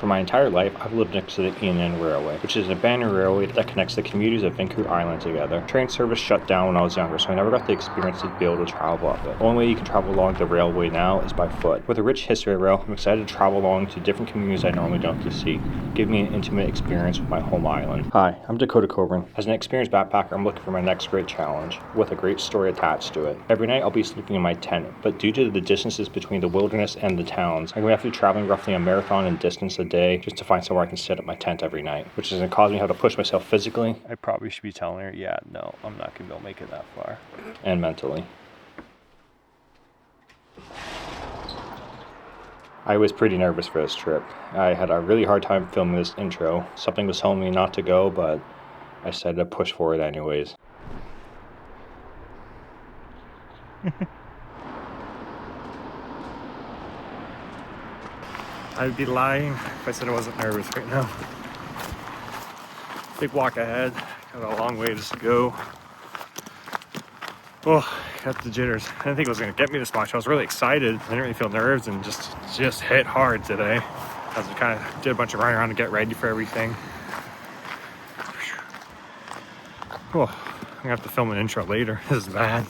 For my entire life, I've lived next to the N Railway, which is an abandoned railway that connects the communities of Vancouver Island together. Train service shut down when I was younger, so I never got the experience to be able to travel up it. The only way you can travel along the railway now is by foot. With a rich history of rail, I'm excited to travel along to different communities I normally don't get to see, give me an intimate experience with my home island. Hi, I'm Dakota Coburn. As an experienced backpacker, I'm looking for my next great challenge, with a great story attached to it. Every night I'll be sleeping in my tent, but due to the distances between the wilderness and the towns, I'm going to have to be traveling roughly a marathon in distance a day just to find somewhere I can set up my tent every night, which is going to cause me to have to push myself physically. I probably should be telling her, yeah, no, I'm not going to be able to make it that far. And mentally. I was pretty nervous for this trip. I had a really hard time filming this intro. Something was telling me not to go, but I decided to push forward anyways. I'd be lying if I said I wasn't nervous right now. Big walk ahead, got a long ways to go. Oh, got the jitters. I didn't think it was gonna get me this much. I was really excited. I didn't really feel nerves and just hit hard today. As we kind of did a bunch of running around to get ready for everything. Oh, I'm gonna have to film an intro later. This is bad.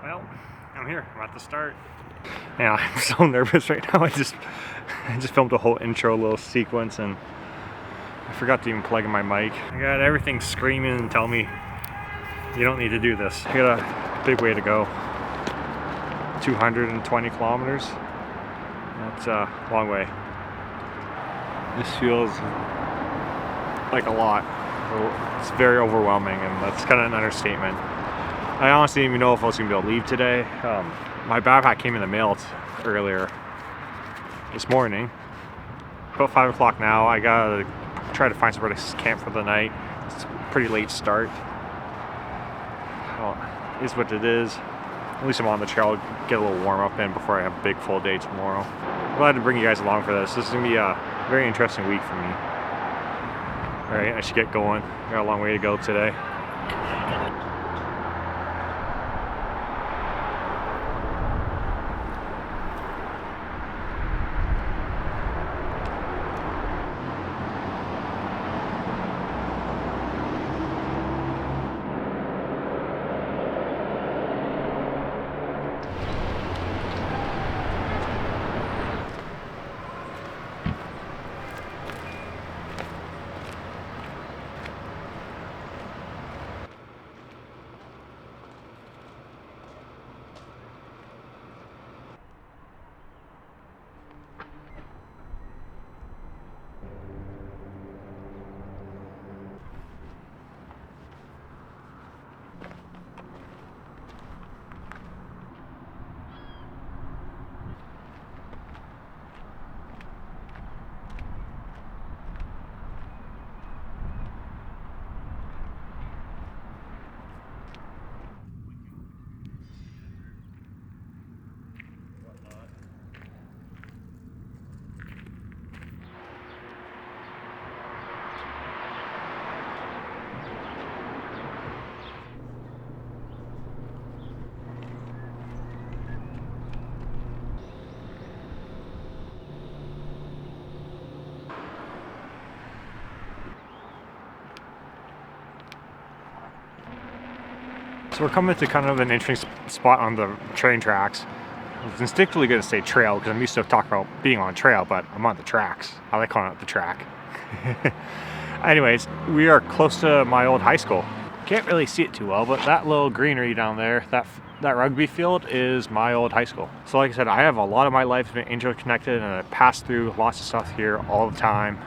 Well, I'm here. I'm at the start. Yeah, I'm so nervous right now. I just filmed a whole intro little sequence and I forgot to even plug in my mic. I got everything screaming and telling me you don't need to do this. I got a big way to go. 220 kilometers. That's a long way. This feels like a lot. It's very overwhelming, and that's kind of an understatement. I honestly didn't even know if I was going to be able to leave today. My backpack came in the mail earlier this morning. About 5 o'clock now. I gotta try to find somewhere to camp for the night. It's a pretty late start. Well, it is what it is. At least I'm on the trail, get a little warm up in before I have a big full day tomorrow. I'm glad to bring you guys along for this. This is gonna be a very interesting week for me. Alright, I should get going. Got a long way to go today. So we're coming to kind of an interesting spot on the train tracks. I was instinctively going to say trail because I'm used to talking about being on a trail, but I'm on the tracks. I like calling it the track. Anyways, we are close to my old high school. Can't really see it too well, but that little greenery down there, that rugby field is my old high school. So like I said, I have a lot of my life been interconnected and I pass through lots of stuff here all the time.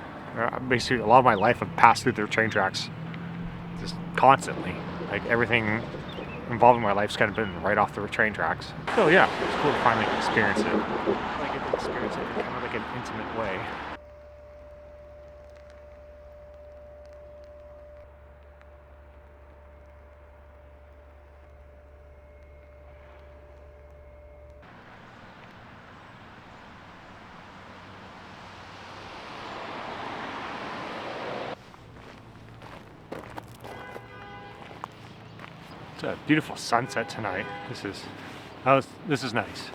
Basically, a lot of my life I've passed through the train tracks just constantly. Like everything involving my life's kind of been right off the train tracks. So yeah, it's cool to finally experience it. I get to experience it in kind of like an intimate way. It's a beautiful sunset tonight. This is nice.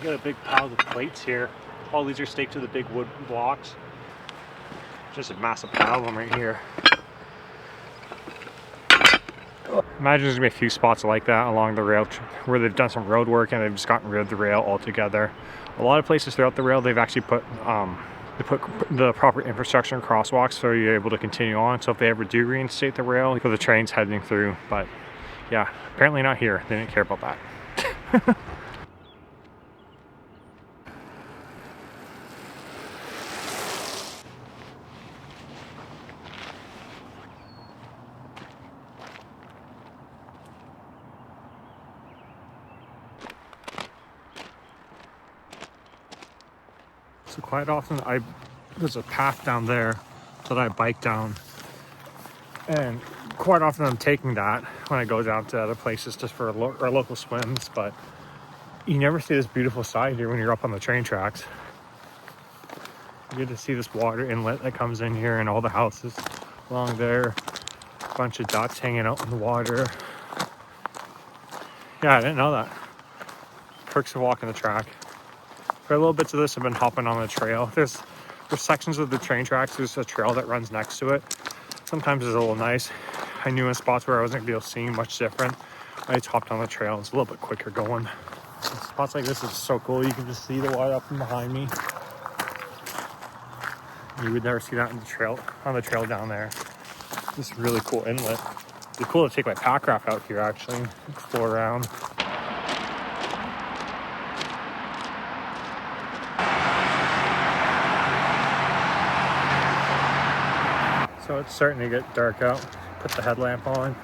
got a big pile of plates here. All these are staked to the big wood blocks. Just a massive pile of them right here. Imagine there's gonna be a few spots like that along the rail where they've done some road work and they've just gotten rid of the rail altogether. A lot of places throughout the rail, they've actually put the proper infrastructure and crosswalks so you're able to continue on. So if they ever do reinstate the rail for the trains heading through, but yeah, apparently not here. They didn't care about that. So quite often there's a path down there that I bike down, and quite often I'm taking that when I go down to other places just for our local swims, but you never see this beautiful side here when you're up on the train tracks. You get to see this water inlet that comes in here and all the houses along there, a bunch of ducks hanging out in the water. Yeah, I didn't know that. Perks of walking the track. For little bits of this, I've been hopping on the trail. There's sections of the train tracks. There's a trail that runs next to it. Sometimes it's a little nice. I knew in spots where I wasn't going to be able to see much different, I just hopped on the trail. It's a little bit quicker going. And spots like this is so cool. You can just see the water up from behind me. You would never see that on the trail down there. This is really cool inlet. It'd be cool to take my pack raft out here actually, explore around. So it's starting to get dark out. Put the headlamp on.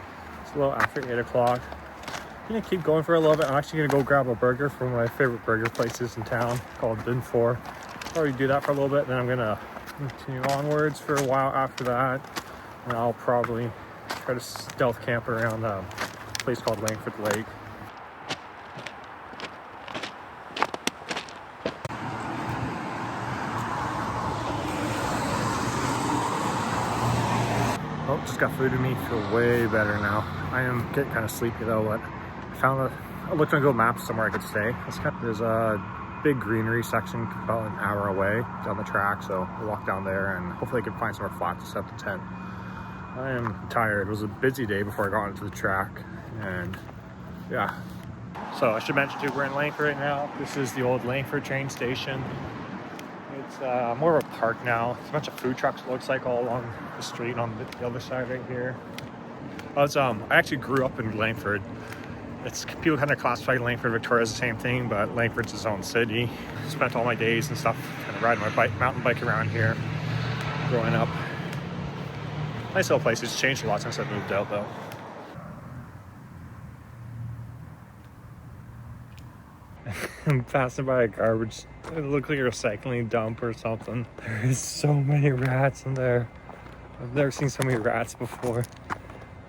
It's a little after 8 o'clock. I'm gonna keep going for a little bit. I'm actually gonna go grab a burger from one of my favorite burger places in town called Ditty. Probably do that for a little bit, then I'm gonna continue onwards for a while after that. And I'll probably try to stealth camp around a place called Langford Lake. Oh, just got food in me. Feel way better now. I am getting kind of sleepy though, but I looked on Google Maps somewhere I could stay. There's a big greenery section about an hour away down the track, so we'll walk down there and hopefully I can find somewhere flat to set the tent. I am tired. It was a busy day before I got onto the track, and yeah. So I should mention too, we're in Langford right now. This is the old Langford train station. It's more of a park now. It's a bunch of food trucks, it looks like, all along the street on the other side right here. I actually grew up in Langford. People kind of classify Langford, Victoria as the same thing, but Langford's its own city. Spent all my days and stuff kind of riding my mountain bike around here growing up. Nice little place. It's changed a lot since I moved out though. I'm passing by a garbage. It looked like a recycling dump or something. There is so many rats in there. I've never seen so many rats before.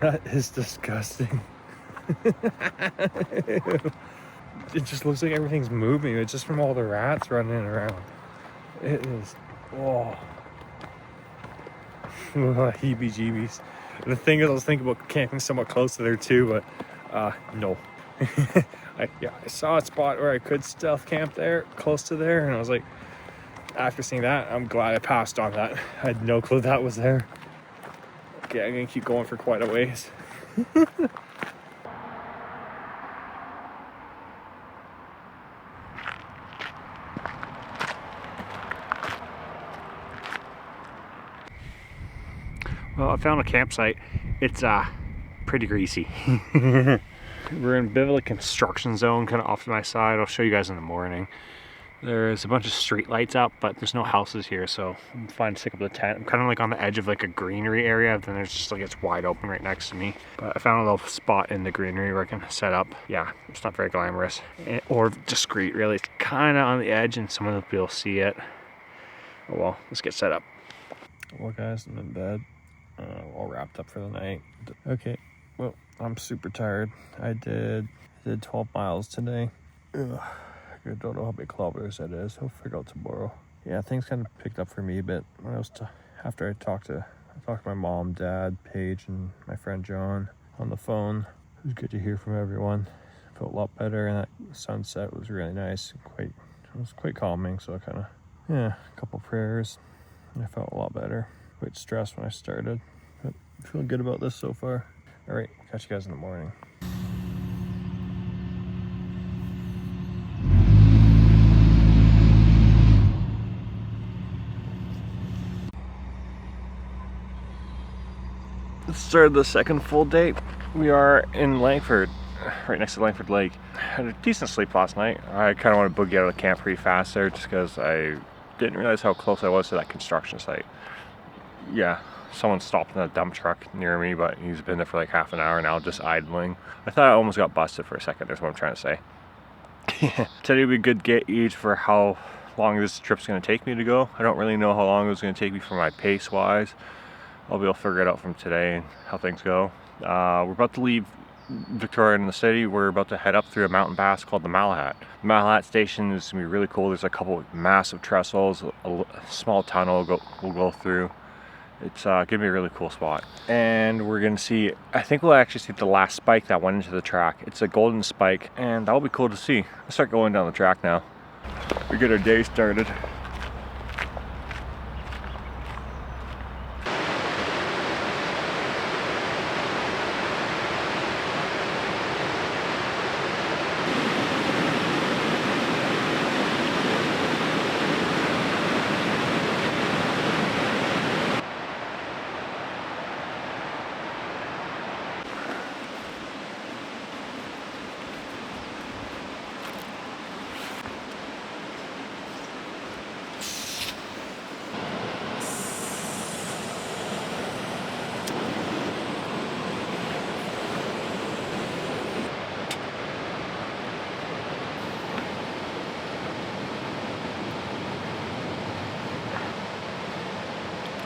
That is disgusting. It just looks like everything's moving. It's just from all the rats running around. It is, oh, heebie-jeebies. The thing is, I was thinking about camping somewhat close to there too, but no. I saw a spot where I could stealth camp there, close to there, and I was like, after seeing that, I'm glad I passed on that. I had no clue that was there. Okay, I'm gonna keep going for quite a ways. Well, I found a campsite. It's pretty greasy. We're in a bit of a construction zone kind of off to my side. I'll show you guys in the morning. There's a bunch of street lights up, but there's no houses here, so I'm fine to stick up the tent. I'm kind of like on the edge of like a greenery area, then there's just like it's wide open right next to me. But I found a little spot in the greenery where I can set up. Yeah, it's not very glamorous or discreet really. It's kind of on the edge and someone will be able to see it. Oh well, let's get set up. Well guys, I'm in bed. All wrapped up for the night. Okay, well, I'm super tired. I did 12 miles today. Ugh, I don't know how many kilometers that is. I'll figure out tomorrow. Yeah, things kind of picked up for me a bit. After I talked to my mom, dad, Paige, and my friend John on the phone. It was good to hear from everyone. I felt a lot better, and that sunset was really nice. Quite It was quite calming, so I kind of, yeah, a couple prayers, and I felt a lot better. Quite stressed when I started, but I feel good about this so far. All right, catch you guys in the morning. Started the second full day. We are in Langford, right next to Langford Lake. Had a decent sleep last night. I kind of want to boogie out of the camp pretty fast there just because I didn't realize how close I was to that construction site. Yeah, someone stopped in a dump truck near me, but he's been there for like half an hour now, just idling. I thought I almost got busted for a second, that's what I'm trying to say. Today would be a good gauge for how long this trip's going to take me to go. I don't really know how long it was going to take me for my pace wise. I'll be able to figure it out from today and how things go. We're about to leave Victoria in the city. We're about to head up through a mountain pass called the Malahat. The Malahat station is going to be really cool. There's a couple of massive trestles, a small tunnel we'll go through. It's going to be a really cool spot. And we're going to see, I think we'll actually see the last spike that went into the track. It's a golden spike, and that'll be cool to see. Let's start going down the track now. We get our day started.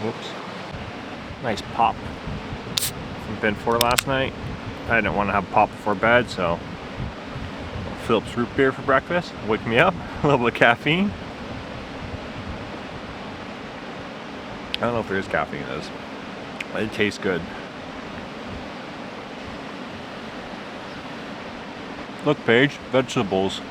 Whoops. Nice pop from Ben 4 last night. I didn't want to have pop before bed, so Phillips root beer for breakfast. Wake me up. A little bit of caffeine. I don't know if there is caffeine in this, but it tastes good. Look, Paige, vegetables.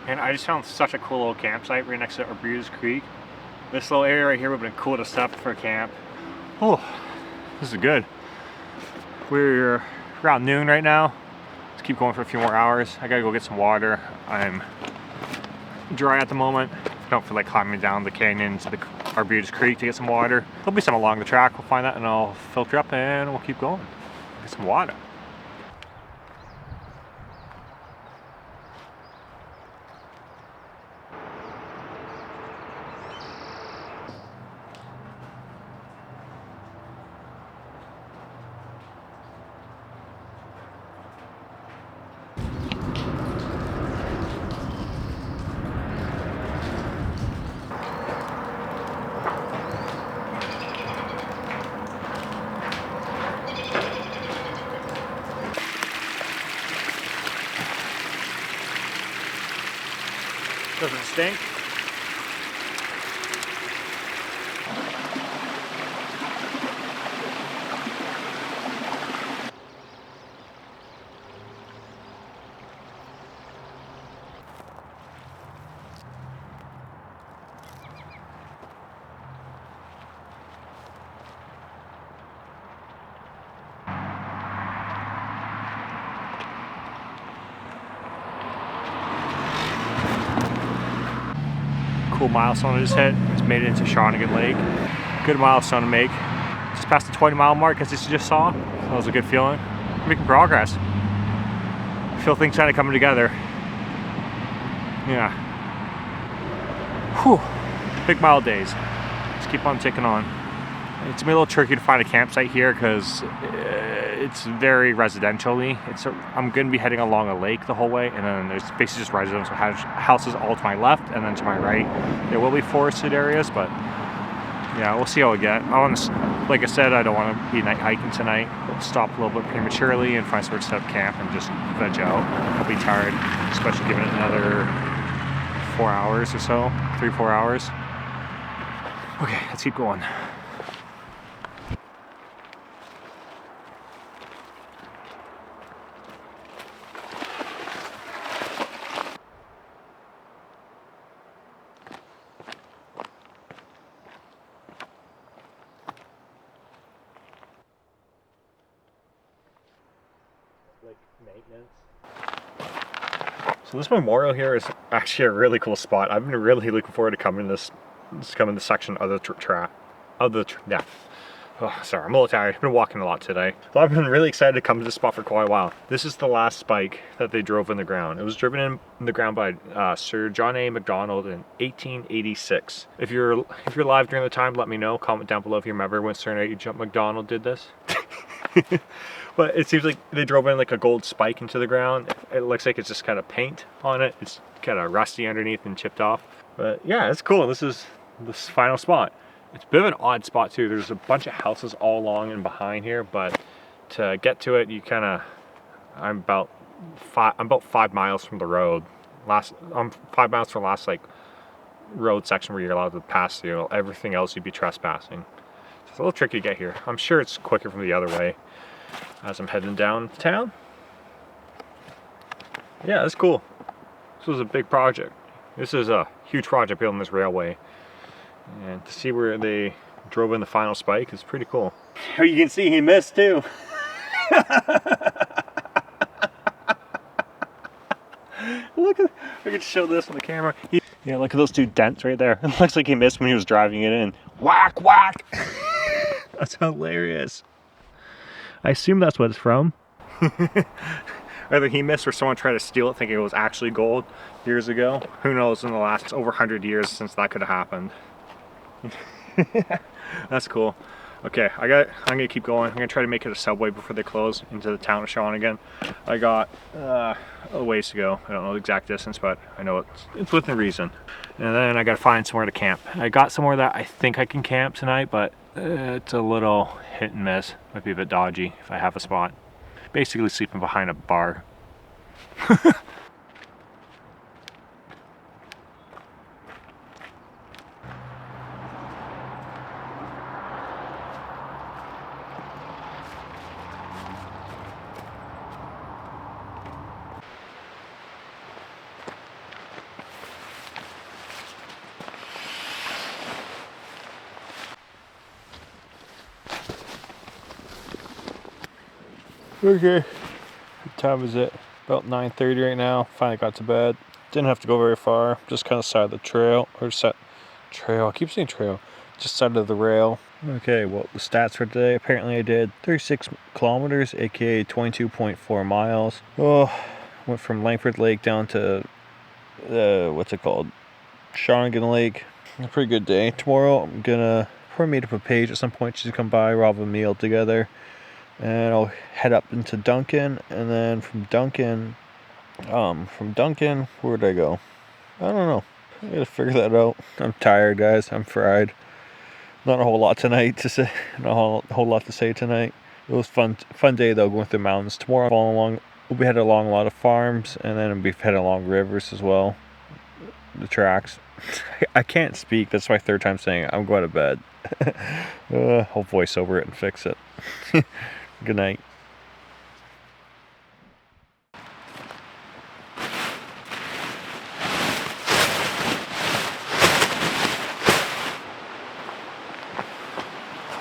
And I just found such a cool little campsite right next to Arbutus Creek. This little area right here would have been cool to set up for a camp. Oh, this is good. We're around noon right now. Let's keep going for a few more hours. I gotta go get some water. I'm dry at the moment. I don't feel like climbing down the canyon to the Arbutus Creek to get some water. There'll be some along the track. We'll find that and I'll filter up and we'll keep going. Get some water. Doesn't stink. cool milestone I just hit. Just made it into Shawnigan Lake. Good milestone to make. Just past the 20-mile mark, as you just saw. So that was a good feeling. We're making progress. I feel things kind of coming together. Yeah. Whew. Big mile days. Just keep on ticking on. It's gonna be a little tricky to find a campsite here because it's very residential-y. I'm gonna be heading along a lake the whole way, and then there's basically just residential houses all to my left, and then to my right there will be forested areas, but yeah, we'll see how we get. Like I said, I don't want to be night hiking tonight. We'll stop a little bit prematurely and find somewhere to set up camp and just veg out. I'll be tired, especially given it another 4 hours or so, 3-4 hours. Okay, let's keep going. Maintenance. So this memorial here is actually a really cool spot. I've been really looking forward to coming to this section of the yeah. Oh, sorry, I'm a little tired. I've been walking a lot today. So I've been really excited to come to this spot for quite a while. This is the last spike that they drove in the ground. It was driven in the ground by Sir John A. Macdonald in 1886. If you're alive during the time, let me know. Comment down below if you remember when Sir A. Macdonald did this. But it seems like they drove in like a gold spike into the ground. It looks like it's just kind of paint on it. It's kind of rusty underneath and chipped off. But yeah, it's cool. This is this final spot. It's a bit of an odd spot too. There's a bunch of houses all along and behind here, but to get to it, you kind of, I'm about 5 miles from the road. I'm 5 miles from the last like road section where you're allowed to pass through. Everything else you'd be trespassing. So it's a little tricky to get here. I'm sure it's quicker from the other way as I'm heading downtown. Yeah, that's cool. This was a big project. This is a huge project building this railway. And to see where they drove in the final spike is pretty cool. You can see he missed too. Look at, I could show this on the camera. Yeah, look at those two dents right there. It looks like he missed when he was driving it in. Whack, whack. That's hilarious. I assume that's what it's from. Either he missed or someone tried to steal it thinking it was actually gold years ago. Who knows, in the last over 100 years since that could have happened. That's cool. Okay, I'm gonna keep going. I'm gonna try to make it a subway before they close into the town of Shawnigan. I got a ways to go. I don't know the exact distance, but I know it's within reason. And then I gotta find somewhere to camp. I got somewhere that I think I can camp tonight, but it's a little hit and miss. Might be a bit dodgy if I have a spot. Basically sleeping behind a bar. Okay, what time is it? About 9:30 right now. Finally got to bed. Didn't have to go very far. Just kind of side of the trail, or trail. I keep saying trail. Just side of the rail. Okay, well the stats for today. Apparently I did 36 kilometers, aka 22.4 miles. Oh, went from Langford Lake down to what's it called? Shawnigan Lake. A pretty good day. Tomorrow I'm gonna probably meet up with Paige at some point. She's gonna come by. We'll have a meal together. And I'll head up into Duncan, and then from Duncan, where'd I go? I don't know. I gotta figure that out. I'm tired, guys. I'm fried. Not a whole lot tonight to say. Not a whole lot to say tonight. It was fun day though, going through the mountains. Tomorrow, we'll be heading along a lot of farms, and then we'll be heading along rivers as well. The tracks. I can't speak. That's my third time saying it. I'm going to bed. I'll voice over it and fix it. Good night.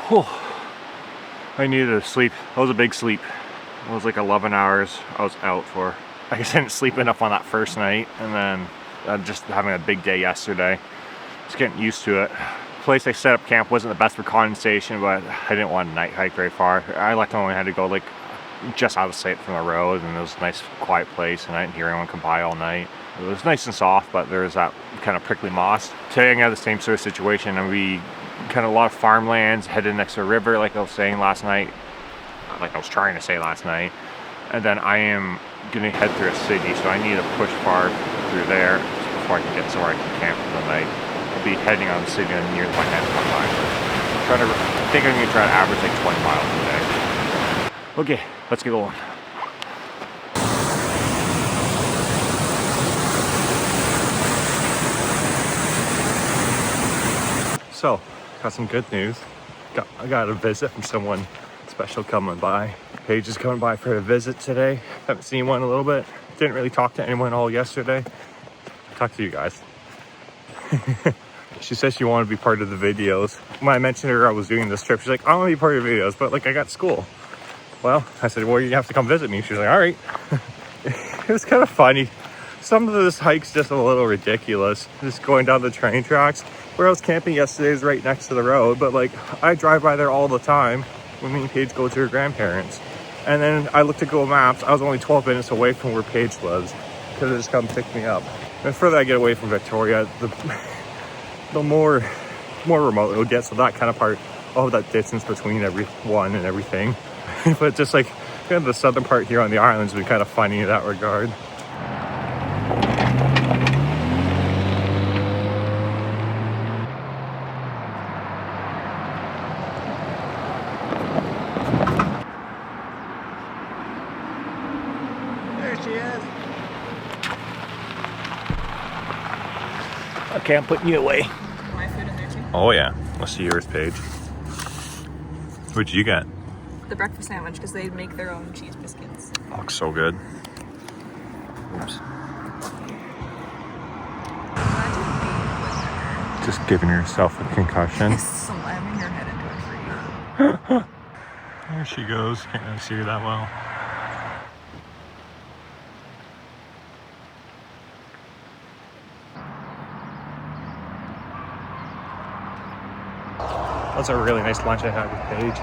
Whew. I needed to sleep. That was a big sleep. It was like 11 hours I was out for. I guess I didn't sleep enough on that first night, and then just having a big day yesterday. Just getting used to it. The place I set up camp wasn't the best for condensation, but I didn't want to night hike very far. I only had to go like just out of sight from the road, and it was a nice quiet place, and I didn't hear anyone come by all night. It was nice and soft, but there was that kind of prickly moss. Today I'm gonna have the same sort of situation, and we kind of a lot of farmlands headed next to a river, like I was saying last night, like I was trying to say last night. And then I am gonna head through a city, so I need to push far through there before I can get somewhere I can camp for the night. I'll be heading on the city near my next line. I think I'm gonna try to average like 20 miles a day. Okay, let's get going. So, got some good news. I got a visit from someone special coming by. Paige is coming by for a visit today. Haven't seen one in a little bit. Didn't really talk to anyone all yesterday. Talk to you guys. She said she wanted to be part of the videos. When I mentioned to her I was doing this trip, she's like, I want to be part of videos, but like I got school. Well, I said, well, you have to come visit me. She was like, all right. It was kind of funny. Some of this hike's just a little ridiculous. Just going down the train tracks. Where I was camping yesterday is right next to the road, but like I drive by there all the time when me and Paige go to her grandparents. And then I looked at Google Maps, I was only 12 minutes away from where Paige lives. Could have just come pick me up. And the further I get away from Victoria, the more remote it'll get. So that kind of part, all of that distance between everyone and everything. But just like kind of the southern part here on the islands would be kind of funny in that regard. Okay, I'm putting you away. My food in there too? Oh yeah. Let's see yours, Paige. What'd you get? The breakfast sandwich, because they make their own cheese biscuits. Looks so good. Oops. Just giving yourself a concussion. Slamming your head into a tree. There she goes. Can't really see her that well. That was a really nice lunch I had with Paige.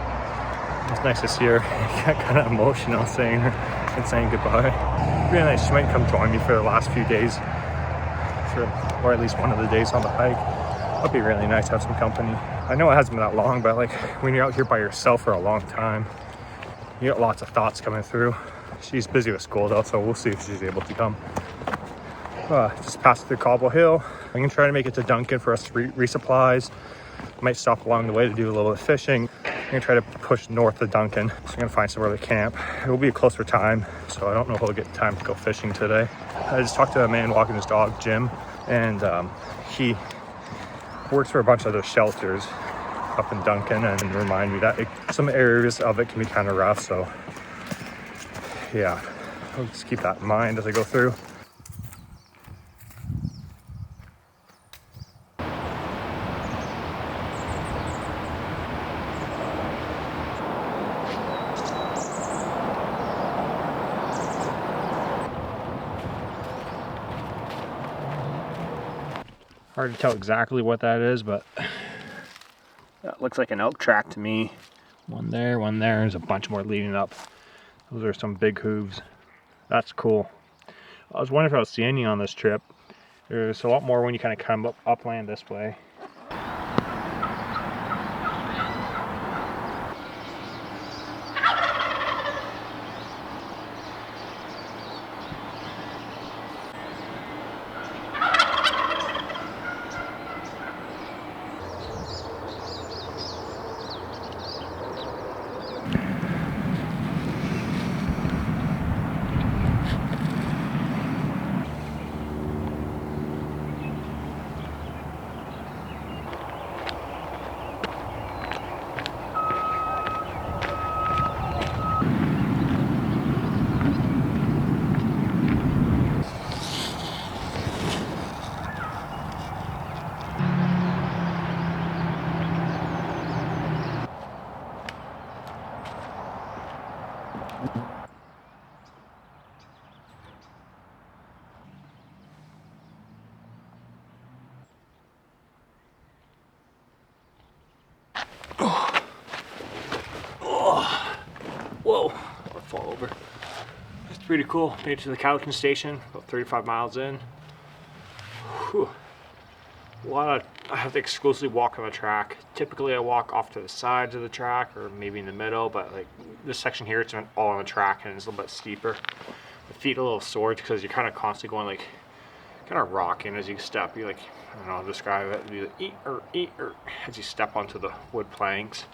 It was nice to see her. I got kind of emotional saying goodbye. Really nice. She might come join me for the last few days, or at least one of the days on the hike. That'd be really nice to have some company. I know it hasn't been that long, but like when you're out here by yourself for a long time, you get lots of thoughts coming through. She's busy with school though, so we'll see if she's able to come. Just passed through Cobble Hill. I'm gonna try to make it to Duncan for us resupplies. Might stop along the way to do a little bit of fishing. I'm gonna try to push north of Duncan. So I'm gonna find somewhere to camp. It will be a closer time, so I don't know if I'll get time to go fishing today. I just talked to a man walking his dog, Jim, and he works for a bunch of those shelters up in Duncan, and remind me that some areas of it can be kind of rough. So yeah, I'll just keep that in mind as I go through. Hard to tell exactly what that is, but that looks like an elk track to me. One there, there's a bunch more leading up. Those are some big hooves. That's cool. I was wondering if I was seeing any on this trip. There's a lot more when you kind of come up upland this way. Whoa, I'll fall over. It's pretty cool. Made it to the Cowton station, about 35 miles in. Whew. I have to exclusively walk on the track. Typically I walk off to the sides of the track or maybe in the middle, but like this section here, it's all on the track and it's a little bit steeper. The feet are a little sore because you're kind of constantly going like, kind of rocking as you step. You like, I don't know how to describe it. You like, eat, as you step onto the wood planks.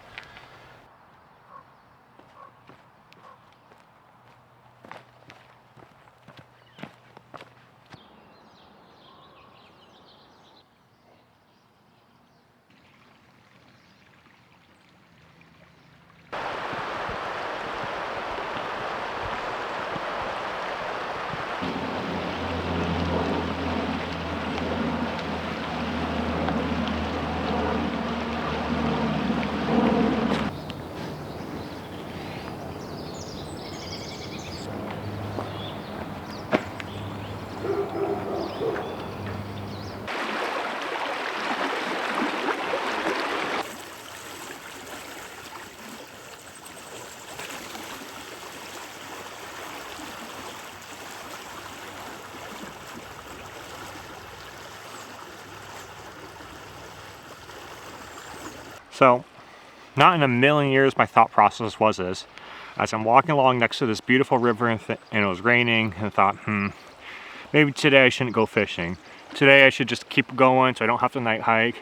So, not in a million years my thought process was this. As I'm walking along next to this beautiful river and it was raining, and I thought, maybe today I shouldn't go fishing. Today I should just keep going so I don't have to night hike.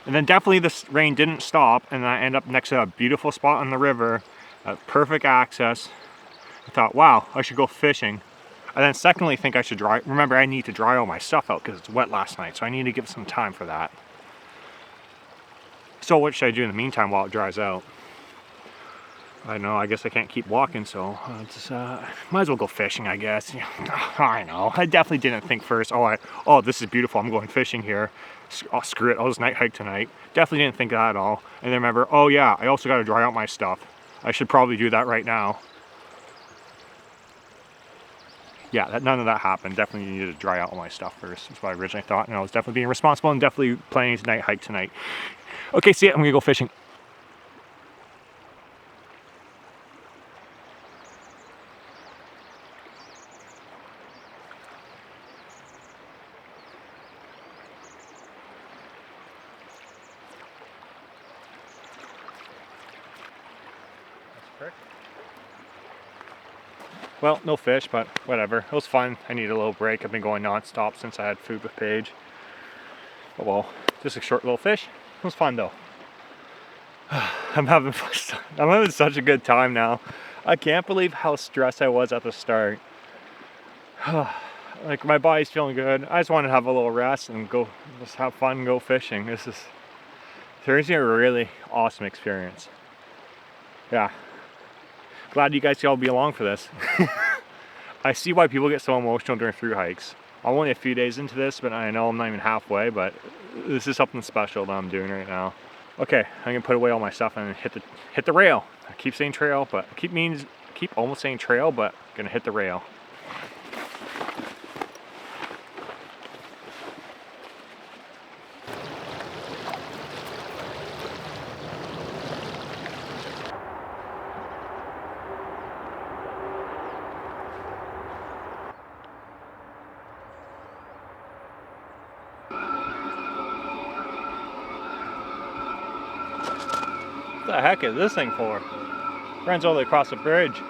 And then definitely this rain didn't stop, and I end up next to a beautiful spot on the river, perfect access. I thought, wow, I should go fishing. I then secondly think I should dry. Remember, I need to dry all my stuff out because it's wet last night, so I need to give some time for that. So what should I do in the meantime while it dries out? I don't know, I guess I can't keep walking, so might as well go fishing, I guess. I know, I definitely didn't think first, oh, this is beautiful, I'm going fishing here. Oh, screw it, I'll just night hike tonight. Definitely didn't think that at all. And then remember, oh yeah, I also got to dry out my stuff. I should probably do that right now. Yeah, none of that happened. Definitely needed to dry out all my stuff first. That's what I originally thought, and I was definitely being responsible and definitely planning to night hike tonight. Okay, see ya, I'm gonna go fishing. Well, no fish, but whatever. It was fun. I need a little break. I've been going non-stop since I had food with Paige. Oh well, just a short little fish. It was fun though. I'm having such a good time now. I can't believe how stressed I was at the start. Like my body's feeling good. I just want to have a little rest and go just have fun and go fishing. This is seriously a really awesome experience. Yeah. Glad you guys can all be along for this. I see why people get so emotional during through hikes. I'm only a few days into this, but I know I'm not even halfway, but this is something special that I'm doing right now. Okay, I'm gonna put away all my stuff and hit the rail. I keep saying trail, but I keep almost saying trail, but I'm gonna hit the rail. What the heck is this thing for? Runs all the way across the bridge.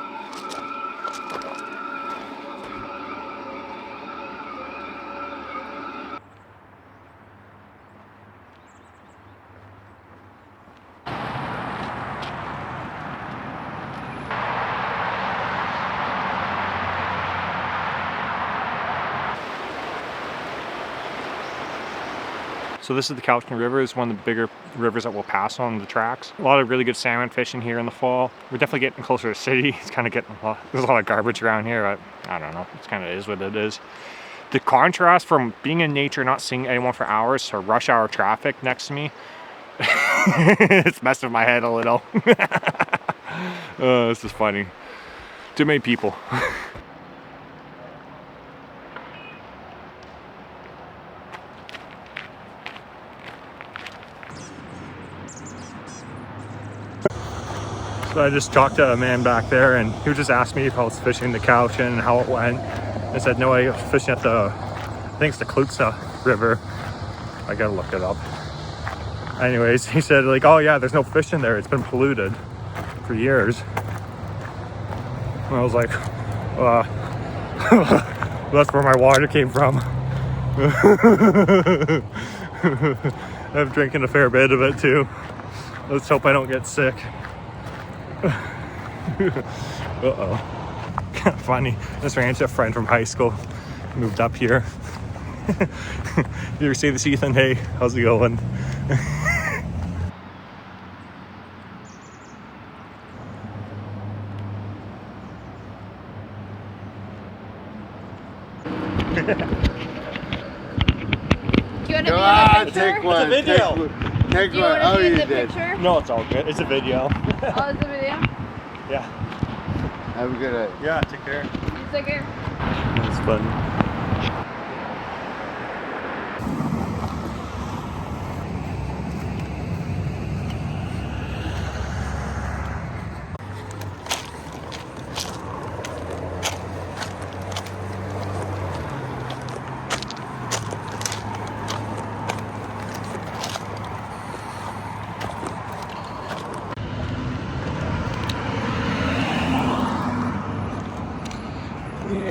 So this is the Koksilah River. It's one of the bigger rivers that we'll pass on the tracks. A lot of really good salmon fishing here in the fall. We're definitely getting closer to the city. It's kind of getting there's a lot of garbage around here. I don't know. It's kind of is what it is. The contrast from being in nature, not seeing anyone for hours, to rush hour traffic next to me, it's messed with my head a little. Oh, this is funny. Too many people. So I just talked to a man back there, and he was just asking me if I was fishing the Cowichan and how it went. I said, no, I was fishing at the, I think it's the Koksilah River. I gotta look it up. Anyways, he said like, oh yeah, there's no fish in there. It's been polluted for years. And I was like, that's where my water came from. I'm drinking a fair bit of it too. Let's hope I don't get sick. Uh-oh. Kind of funny. This ran into a friend from high school. Moved up here. You ever see this, Ethan? Hey, how's it going? Do you want to be in the picture? Take one. It's a video. Take Do you one. want to Oh, be in you the did. picture? No, it's all good. It's a video. Oh, it's a video? Yeah. Have a good night. Yeah, take care. You take care. That's fun.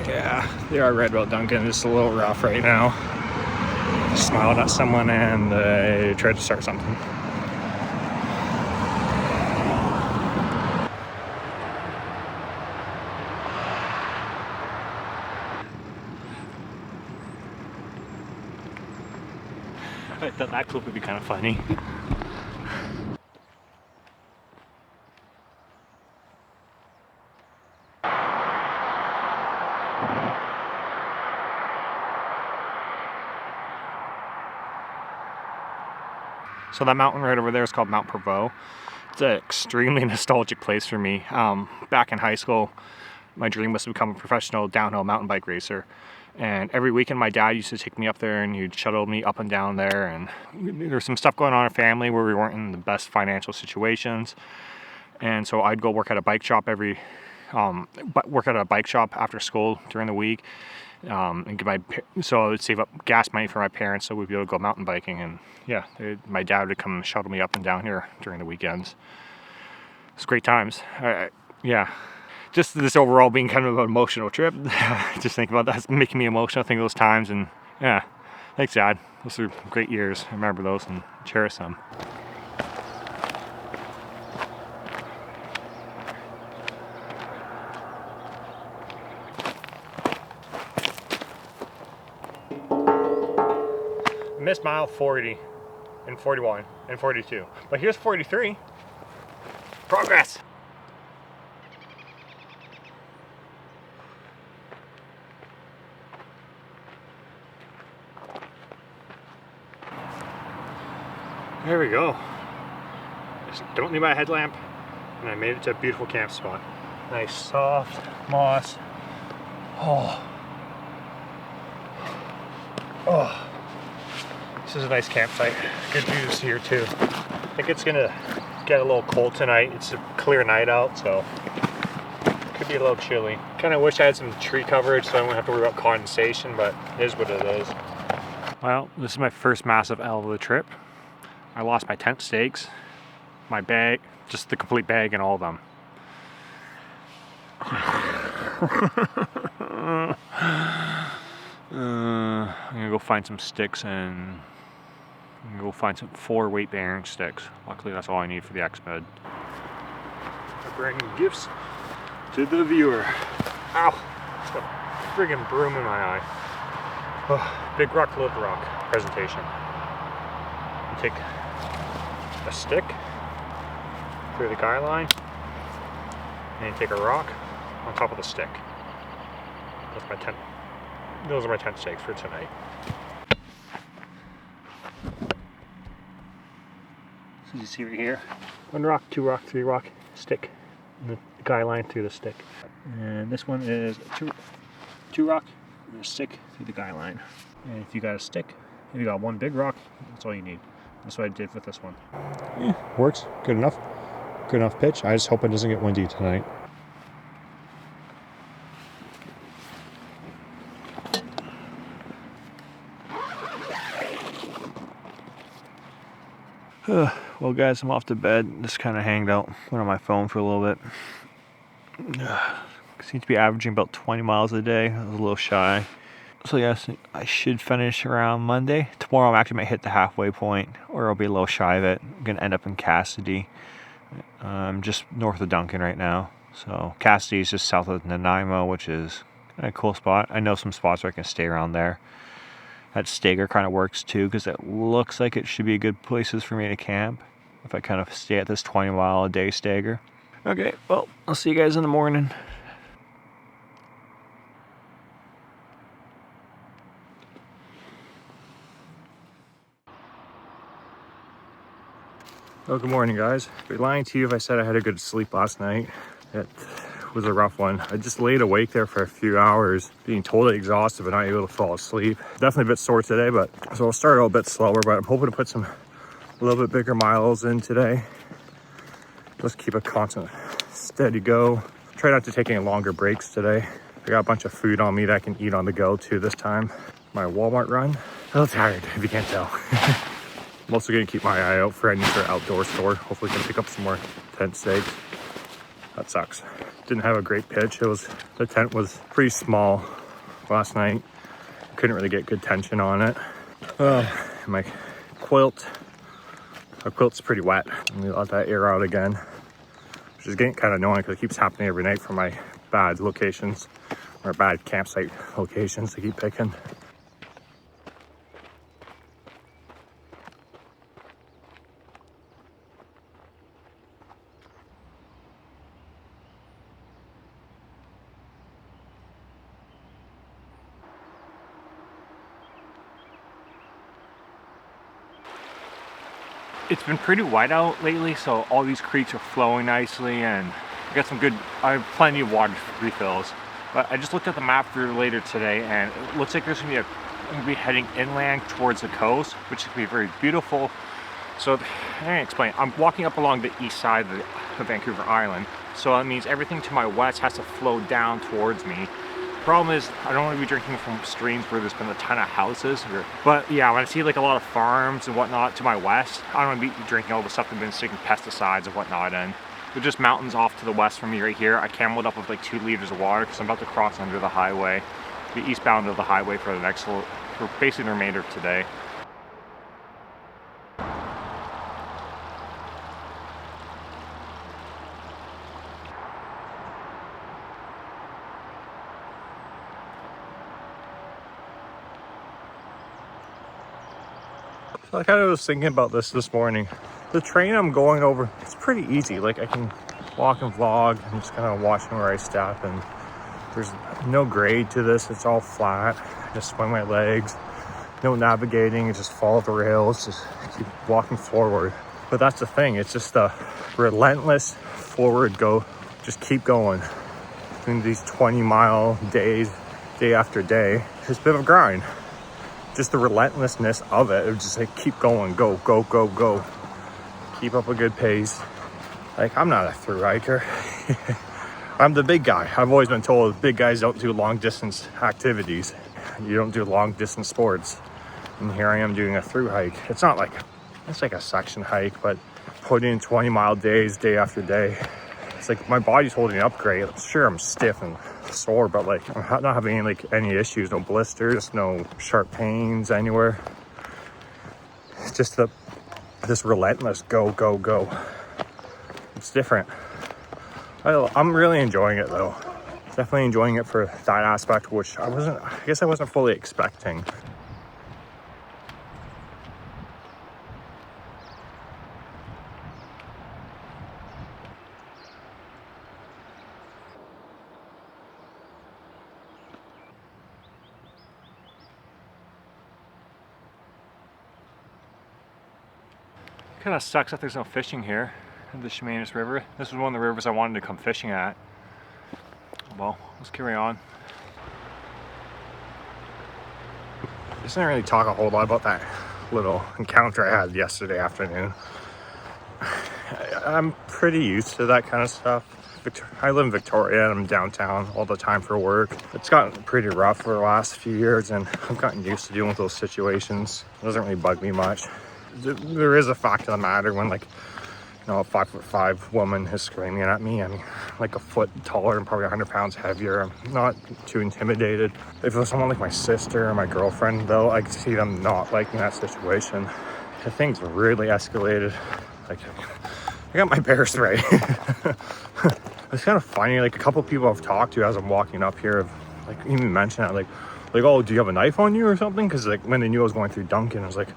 Yeah, they are right about Duncan. It's a little rough right now. Just smiled at someone and they tried to start something. I thought that clip would be kind of funny. So that mountain right over there is called Mount Prevost. It's an extremely nostalgic place for me. Back in high school, my dream was to become a professional downhill mountain bike racer. And every weekend my dad used to take me up there and he'd shuttle me up and down there. And there was some stuff going on in our family where we weren't in the best financial situations. And so I'd go work at a bike shop after school during the week. And so I would save up gas money for my parents so we'd be able to go mountain biking. And yeah, my dad would come shuttle me up and down here during the weekends. It's great times. Yeah, just this overall being kind of an emotional trip. Just think about that, it's making me emotional. Think of those times, and yeah, thanks, Dad. Those are great years. I remember those and cherish them. Missed mile 40 and 41 and 42, but here's 43. Progress. There we go. Just don't need my headlamp, and I made it to a beautiful camp spot. Nice soft moss. Oh. This is a nice campsite. Good views here too. I think it's gonna get a little cold tonight. It's a clear night out, so it could be a little chilly. Kind of wish I had some tree coverage so I don't have to worry about condensation, but it is what it is. Well, this is my first massive L of the trip. I lost my tent stakes, my bag, just the complete bag and all of them. I'm gonna go find some sticks and I'm gonna go find some 4 weight bearing sticks. Luckily that's all I need for the X-Med. I bring gifts to the viewer. Ow! It's got a friggin' broom in my eye. Oh, big rock, little rock presentation. You take a stick through the guy line and you take a rock on top of the stick. That's my tent. Those are my tent stakes for tonight. So you see right here, 1 rock, 2 rock, 3 rock, stick, and the guy line through the stick. And this one is two rock and a stick through the guy line. And if you got a stick, if you got 1 big rock, that's all you need. That's what I did with this one. Yeah, works, good enough. good enough pitch. I just hope it doesn't get windy tonight. Well guys, I'm off to bed. Just kind of hanged out, went on my phone for a little bit. Seems to be averaging about 20 miles a day. I was a little shy. So yes, I should finish around Monday. Tomorrow I'm actually might hit the halfway point, or I'll be a little shy of it. I'm gonna end up in Cassidy. I'm just north of Duncan right now. So Cassidy is just south of Nanaimo, which is a cool spot. I know some spots where I can stay around there. That Stager kind of works too, because it looks like it should be good places for me to camp if I kind of stay at this 20 mile a day Stager. Okay, well, I'll see you guys in the morning. Well, good morning guys. I'd be lying to you if I said I had a good sleep last night. It was a rough one. I just laid awake there for a few hours, being totally exhausted but not able to fall asleep. Definitely a bit sore today, but so I'll start out a bit slower, but I'm hoping to put a little bit bigger miles in today. Just keep a constant, steady go. Try not to take any longer breaks today. I got a bunch of food on me that I can eat on the go too this time. My Walmart run. A little tired if you can't tell. I'm also gonna keep my eye out for any sort of outdoor store. Hopefully I can pick up some more tent stakes. That sucks. Didn't have a great pitch. The tent was pretty small last night. Couldn't really get good tension on it. My quilt. Our quilt's pretty wet. Let me let that air out again. Which is getting kind of annoying because it keeps happening every night for my bad locations or bad campsite locations to keep picking. It's been pretty wet out lately, so all these creeks are flowing nicely, and I have plenty of water refills. But I just looked at the map for later today, and it looks like I'm gonna be heading inland towards the coast, which is gonna be very beautiful. So I can explain. I'm walking up along the east side of Vancouver Island, so that means everything to my west has to flow down towards me. Problem is, I don't want to be drinking from streams where there's been a ton of houses. But yeah, when I see like a lot of farms and whatnot to my west, I don't want to be drinking all the stuff that's been sticking pesticides and whatnot in. There's just mountains off to the west from me right here. I cameled up with like 2 liters of water because I'm about to cross under the highway, the eastbound of the highway for basically the remainder of today. So I kind of was thinking about this morning. The train I'm going over, it's pretty easy. Like I can walk and vlog. I'm just kind of watching where I step, and there's no grade to this. It's all flat. I just swing my legs. No navigating. I just follow the rails. Just keep walking forward. But that's the thing. It's just a relentless forward go. Just keep going. Doing these 20-mile days, day after day. It's a bit of a grind. Just the relentlessness of it. It was just like keep going, go, go, go, go. Keep up a good pace. Like I'm not a thru hiker. I'm the big guy. I've always been told big guys don't do long distance activities. You don't do long distance sports. And here I am doing a thru hike. It's like a section hike, but putting in 20-mile days, day after day. It's like my body's holding up great. Sure, I'm stiff and sore, but like I'm not having any issues, no blisters, no sharp pains anywhere. It's just this relentless go, go, go. It's different. I'm really enjoying it though. Definitely enjoying it for that aspect, which I guess I wasn't fully expecting. Kind of sucks that there's no fishing here in the Chemainus River. This was one of the rivers I wanted to come fishing at. Well, let's carry on. Just didn't really talk a whole lot about that little encounter I had yesterday afternoon. I'm pretty used to that kind of stuff. I live in Victoria and I'm downtown all the time for work. It's gotten pretty rough for the last few years and I've gotten used to dealing with those situations. It doesn't really bug me much. There is a fact of the matter when, like, you know, a 5'5" woman is screaming at me. I mean, like a foot taller and probably 100 pounds heavier. I'm not too intimidated. If it was someone like my sister or my girlfriend, though, I could see them not liking that situation. The thing's really escalated. Like, I got my bear spray. It's kind of funny. Like, a couple people I've talked to as I'm walking up here have, like, even mentioned that, like, oh, do you have a knife on you or something? Because, like, when they knew I was going through Duncan, I was like,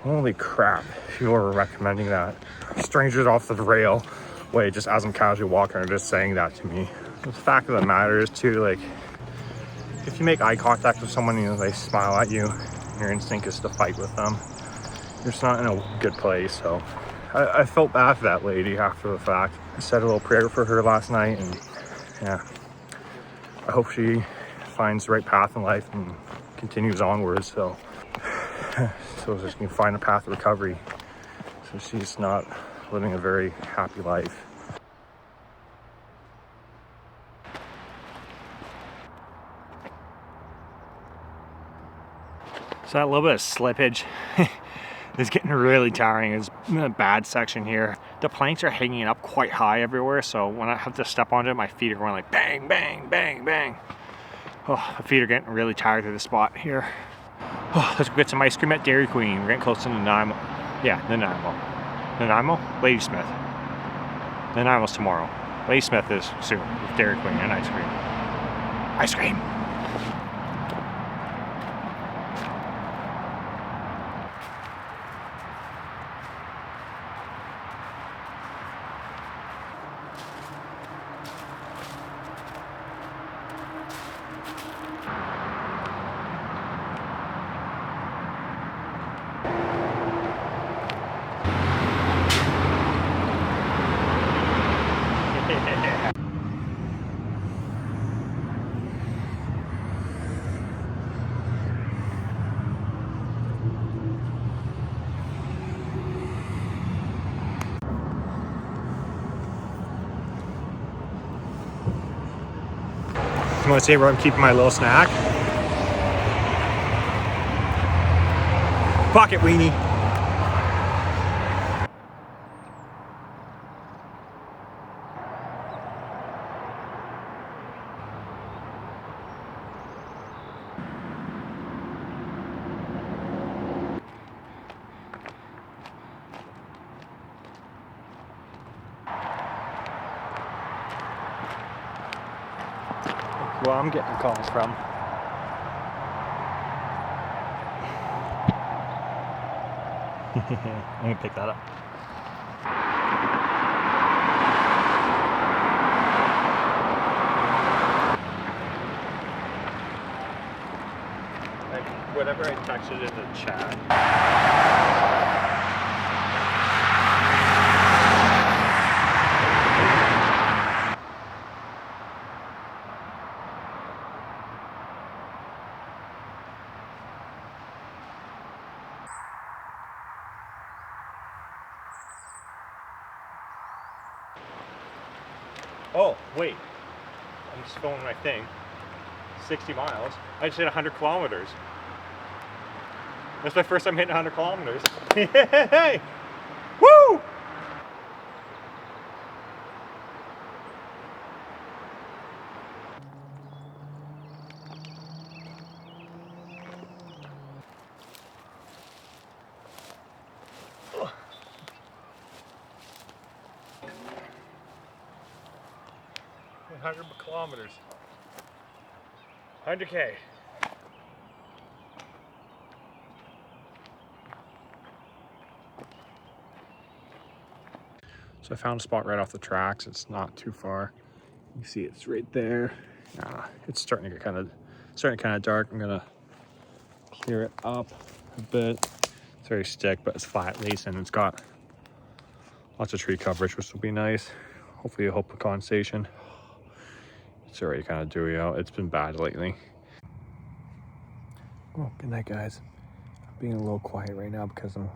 holy crap, people are recommending that. Strangers off the rail way, just as I'm casually walking, are just saying that to me. The fact of the matter is, too, like, if you make eye contact with someone, you know, they smile at you, your instinct is to fight with them. You're just not in a good place. So I felt bad for that lady after the fact. I said a little prayer for her last night, and yeah, I hope she finds the right path in life and continues onwards. So she can find a path of recovery, so she's not living a very happy life. So that little bit of slippage is getting really tiring. It's a bad section here. The planks are hanging up quite high everywhere, so when I have to step onto it, my feet are going like bang, bang, bang, bang. Oh, the feet are getting really tired of the spot here. Oh, let's go get some ice cream at Dairy Queen. We're getting close to Nanaimo. Yeah, Nanaimo. Nanaimo? Ladysmith. Nanaimo's tomorrow. Ladysmith is soon with Dairy Queen and ice cream. Ice cream! You want to see where I'm keeping my little snack? Pocket weenie. Well, I'm getting calls from. Let me pick that up. Like, whatever I texted in the chat. Oh, wait. I'm just filming my thing. 60 miles. I just hit 100 kilometers. That's my first time hitting 100 kilometers. Hey! Woo! Kilometers. 100K. So I found a spot right off the tracks. It's not too far. You see it's right there. It's starting to get kind of dark. I'm gonna clear it up a bit. It's very stick, but it's flat at least, and it's got lots of tree coverage, which will be nice. Hopefully, you'll help with condensation. It's already kind of dewy out. It's been bad lately. Oh, good night, guys. being a little quiet right now because I'm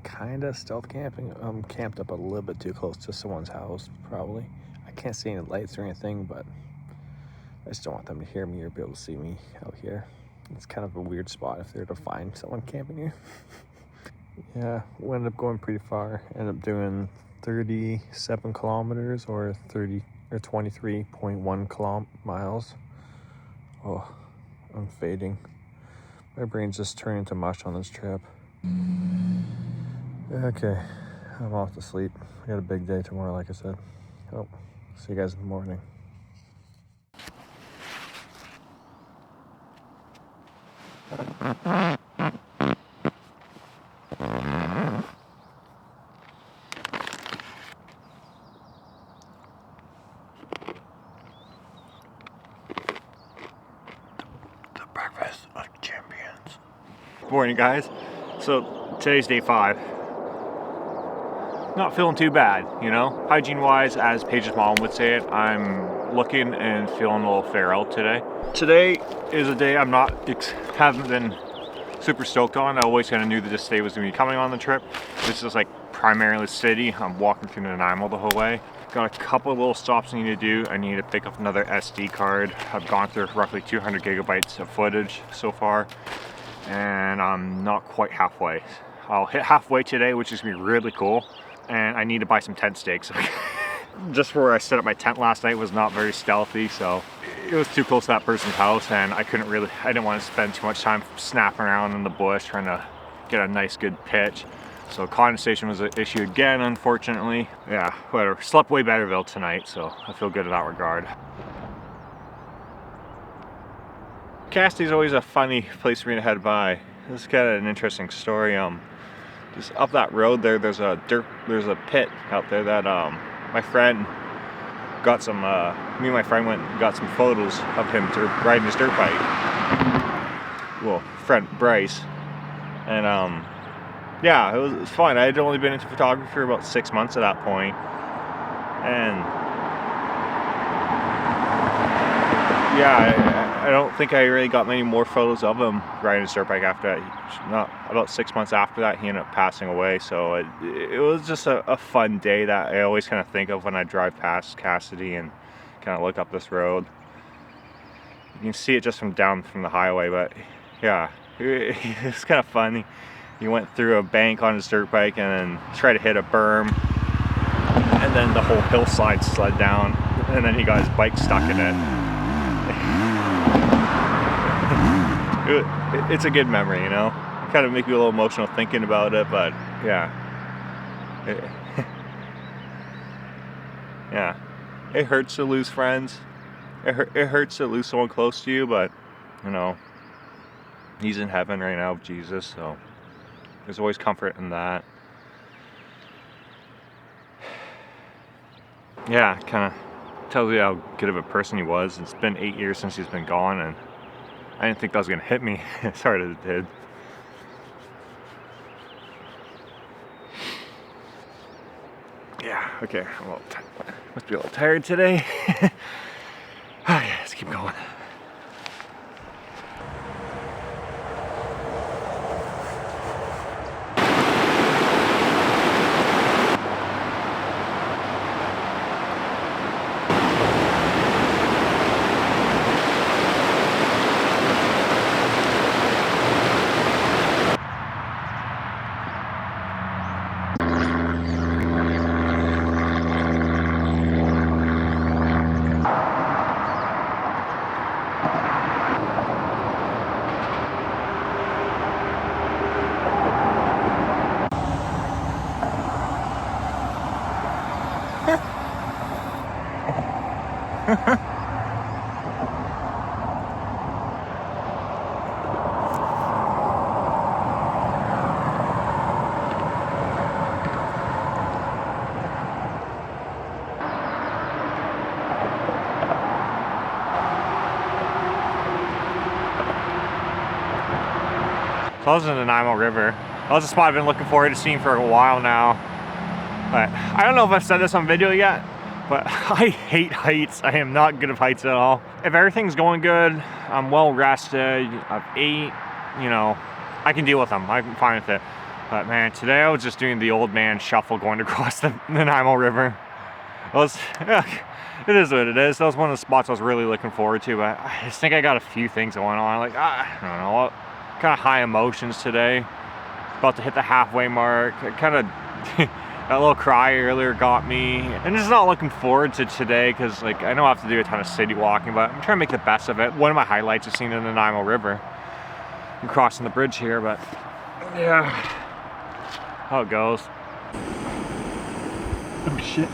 kind of stealth camping. I'm camped up a little bit too close to someone's house, probably. I can't see any lights or anything, but I just don't want them to hear me or be able to see me out here. It's kind of a weird spot if they're to find someone camping here. Yeah, we ended up going pretty far. Ended up doing 37 kilometers or 23.1 miles. Oh, I'm fading. My brain's just turning to mush on this trip. Okay, I'm off to sleep. I got a big day tomorrow, like I said. Oh, see you guys in the morning. Breakfast of champions. Good morning, guys. So today's day 5. Not feeling too bad, you know. Hygiene wise, as Paige's mom would say it, I'm looking and feeling a little feral today. Today is a day haven't been super stoked on. I always kind of knew that this day was going to be coming on the trip. This is like primarily city. I'm walking through Nanaimo the whole way. Got a couple of little stops I need to do. I need to pick up another SD card. I've gone through roughly 200 gigabytes of footage so far, and I'm not quite halfway. I'll hit halfway today, which is gonna be really cool, and I need to buy some tent stakes. Just where I set up my tent last night was not very stealthy, so it was too close to that person's house, and I didn't want to spend too much time snapping around in the bush trying to get a nice good pitch. So condensation was an issue again, unfortunately. Yeah, whatever. Slept way better though tonight, so I feel good in that regard. Cassidy's always a funny place for me to head by. This is kind of an interesting story. Just up that road there's a pit out there that my friend got some. Me and my friend went and got some photos of him riding his dirt bike. Well, friend Bryce, and yeah, it was fun. I had only been into photography for about 6 months at that point, and yeah, I don't think I really got many more photos of him riding his dirt bike after that. Not about 6 months after that, he ended up passing away. So it was just a fun day that I always kind of think of when I drive past Cassidy and kind of look up this road. You can see it just from down from the highway, but yeah, it's kind of funny. He went through a bank on his dirt bike and then tried to hit a berm, and then the whole hillside slid down, and then he got his bike stuck in it. It's a good memory, you know. It kind of makes me a little emotional thinking about it, but yeah. Yeah. It hurts to lose friends. It hurts to lose someone close to you, but you know, he's in heaven right now with Jesus, so there's always comfort in that. Yeah, kind of tells you how good of a person he was. It's been 8 years since he's been gone, and I didn't think that was going to hit me as hard as it did. Yeah, okay, must be a little tired today. Okay, let's keep going. So I was in the Nanaimo River. That was a spot I've been looking forward to seeing for a while now. But I don't know if I've said this on video yet, but I hate heights. I am not good at heights at all. If everything's going good, I'm well rested, I've ate, you know, I can deal with them. I'm fine with it. But man, today I was just doing the old man shuffle going across the Nanaimo River. It is what it is. That was one of the spots I was really looking forward to, but I just think I got a few things going on. Like, I don't know, what kind of high emotions today. About to hit the halfway mark. Kind of, that little cry earlier got me. And just not looking forward to today because, like, I know I have to do a ton of city walking, but I'm trying to make the best of it. One of my highlights is seeing the Nanaimo River. I'm crossing the bridge here, but yeah, how it goes. Oh shit.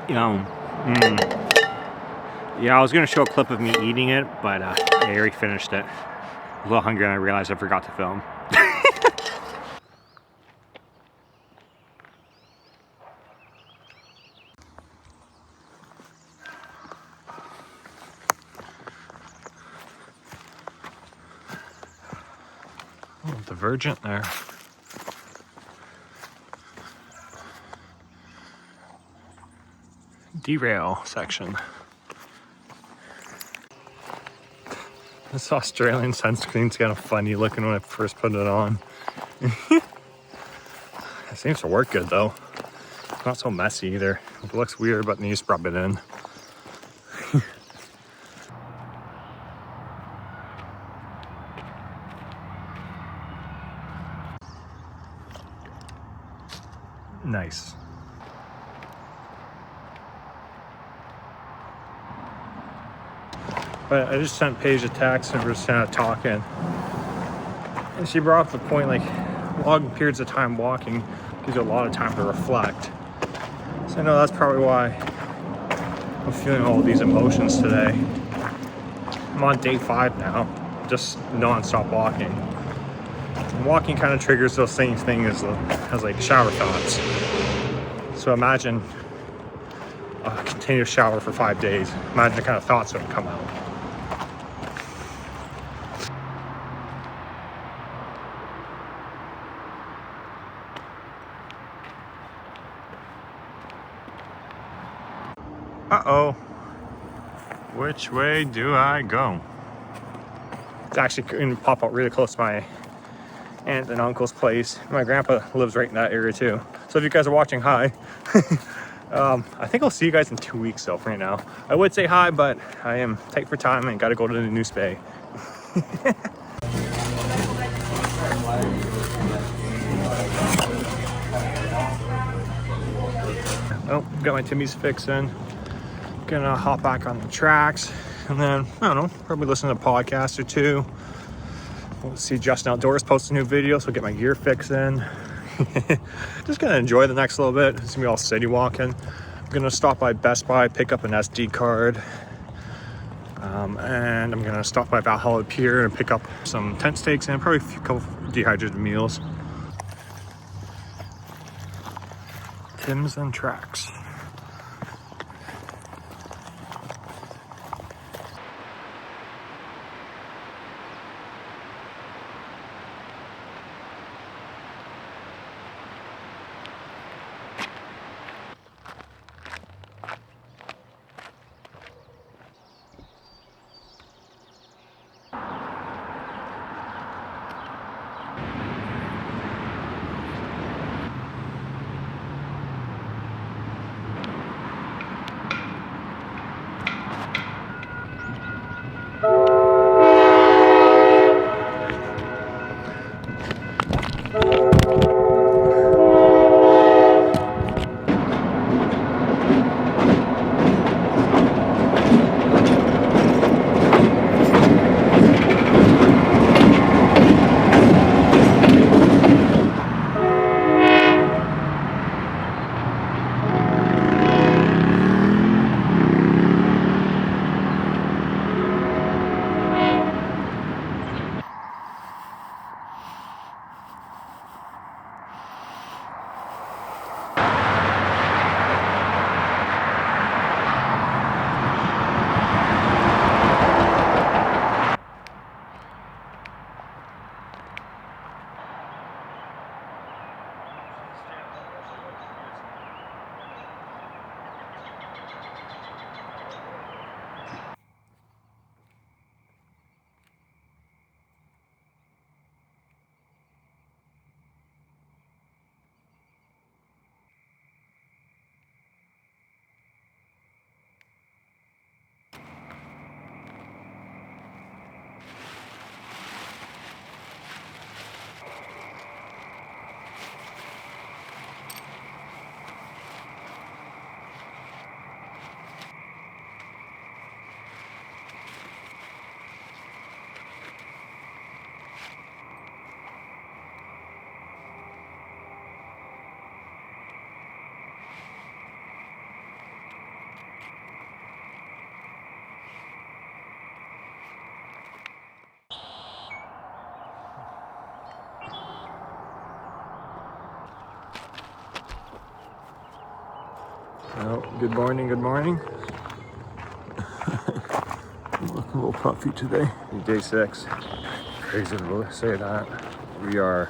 Yum. Yeah, I was gonna show a clip of me eating it, but I already finished it. A little hungry and I realized I forgot to film. Oh, divergent there. Derail section. This Australian sunscreen's kind of funny looking when I first put it on. It seems to work good though. It's not so messy either. It looks weird, but then you just rub it in. Nice. But I just sent Paige a text and we're just kind of talking. And she brought up the point, like, long periods of time walking gives you a lot of time to reflect. So I know that's probably why I'm feeling all these emotions today. I'm on day 5 now, just non-stop walking. And walking kind of triggers those same things as like shower thoughts. So imagine a continuous shower for 5 days. Imagine the kind of thoughts that would come out. Uh-oh. Which way do I go? It's actually going to pop out really close to my aunt and uncle's place. My grandpa lives right in that area too. So if you guys are watching, hi. I think I'll see you guys in 2 weeks though, for right now. I would say hi, but I am tight for time and got to go to the new spay. Oh, got my Timmy's fix in. Gonna hop back on the tracks and then, I don't know, probably listen to a podcast or two. We'll see Justin Outdoors post a new video, so I'll get my gear fix in. Just gonna enjoy the next little bit. It's gonna be all city walking. I'm gonna stop by Best Buy, pick up an SD card. And I'm gonna stop by Valhalla Pier and pick up some tent stakes and probably a couple dehydrated meals. Tim's and tracks. Oh, good morning, good morning. I'm looking a little puffy today. Day 6. Crazy to really say that. We are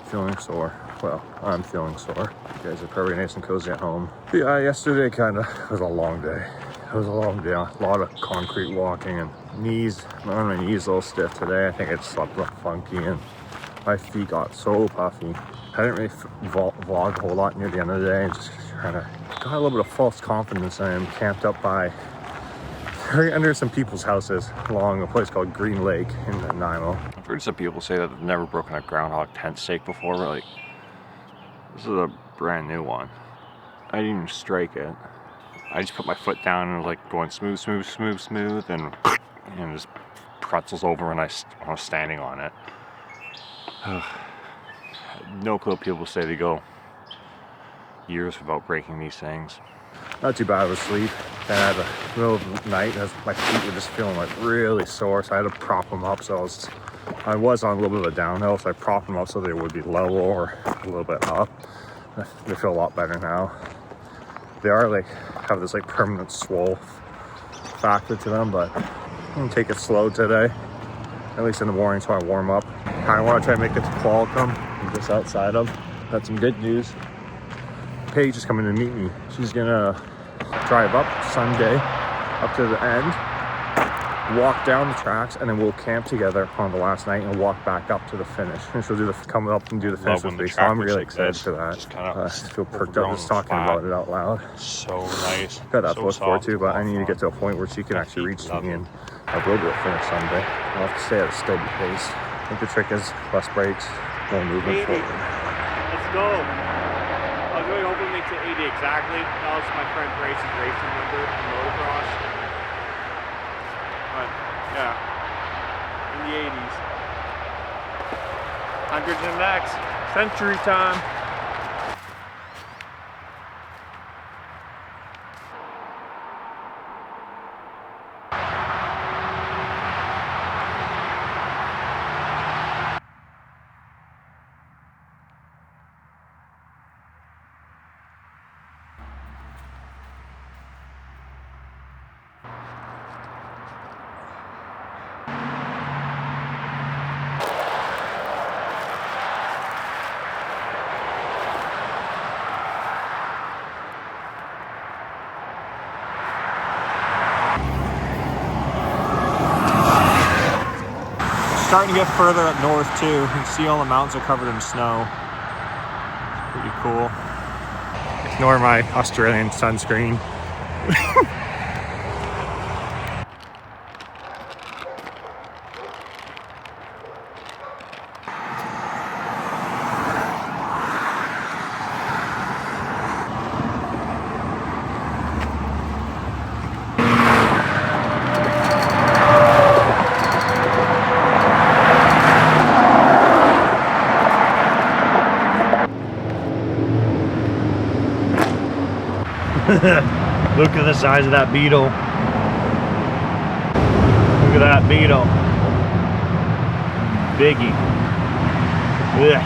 feeling sore. Well, I'm feeling sore. You guys are probably nice and cozy at home. But yeah, yesterday kind of was a long day. It was a long day. A lot of concrete walking and knees. My knees a little stiff today. I think I slept a little funky and my feet got so puffy. I didn't really vlog a whole lot near the end of the day. I just kind of got a little bit of false confidence. I am camped up by right under some people's houses along a place called Green Lake in Nanaimo. I've heard some people say that they've never broken a groundhog tent stake before, but like, this is a brand new one. I didn't even strike it. I just put my foot down and was like going smooth, smooth, smooth, smooth, and just pretzels over when I was standing on it. No clue. People say they go years without breaking these things. Not too bad of a sleep. Then at the middle of the night, my feet were just feeling like really sore, so I had to prop them up. So I was on a little bit of a downhill, so I propped them up so they would be level or a little bit up. They feel a lot better now. They are like have this like permanent swole factor to them, but I'm gonna take it slow today, at least in the morning, so I warm up. I want to try to make it to Qualcomm. I'm just outside of. Got some good news. Paige is coming to meet me. She's gonna drive up Sunday up to the end, walk down the tracks, and then we'll camp together on the last night and walk back up to the finish. And she'll come up and do the finish with me. So I'm really excited for that. I feel perked up just talking about it out loud. So nice. Got that to look forward to, but I need to get to a point where she can actually reach me, and I will do a finish Sunday. I'll have to stay at a steady pace. I think the trick is less brakes, more movement forward. Let's go. I was really hoping to make it 80 exactly. That was my friend Grace's racing number in motocross. But yeah, in the 80s. Hundreds and next. Century time. Starting to get further up north too. You can see all the mountains are covered in snow. Pretty cool. Ignore my Australian sunscreen. Look at the size of that beetle. Look at that beetle. Biggie. Ugh.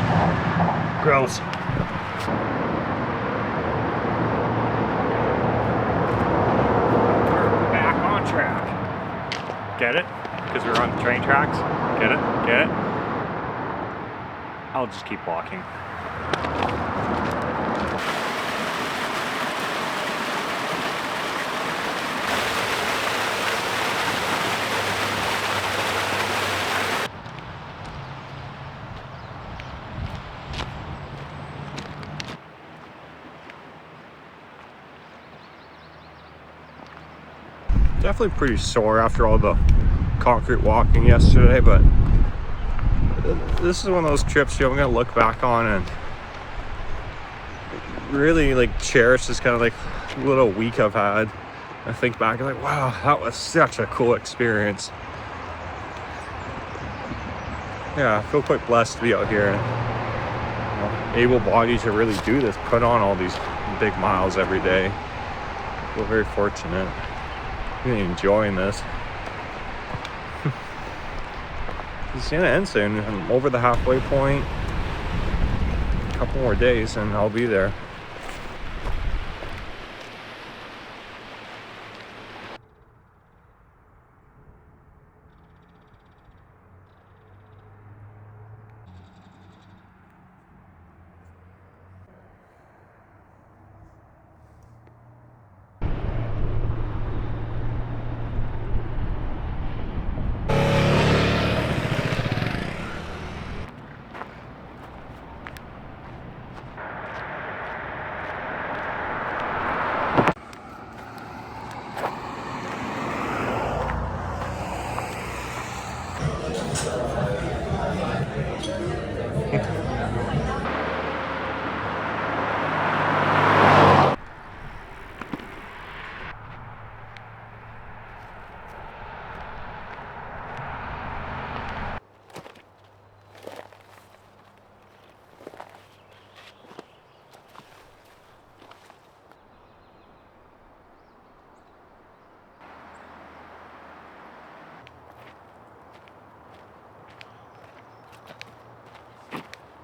Gross. We're back on track. Get it? Because we're on the train tracks. Get it? Get it? I'll just keep walking. Definitely pretty sore after all the concrete walking yesterday, but this is one of those trips I'm gonna look back on and really like cherish this kind of like little week I've had. I think back and like, wow, that was such a cool experience. Yeah, I feel quite blessed to be out here and able-bodied to really do this, put on all these big miles every day. I feel very fortunate. Really enjoying this. It's gonna end soon. I'm over the halfway point. A couple more days and I'll be there.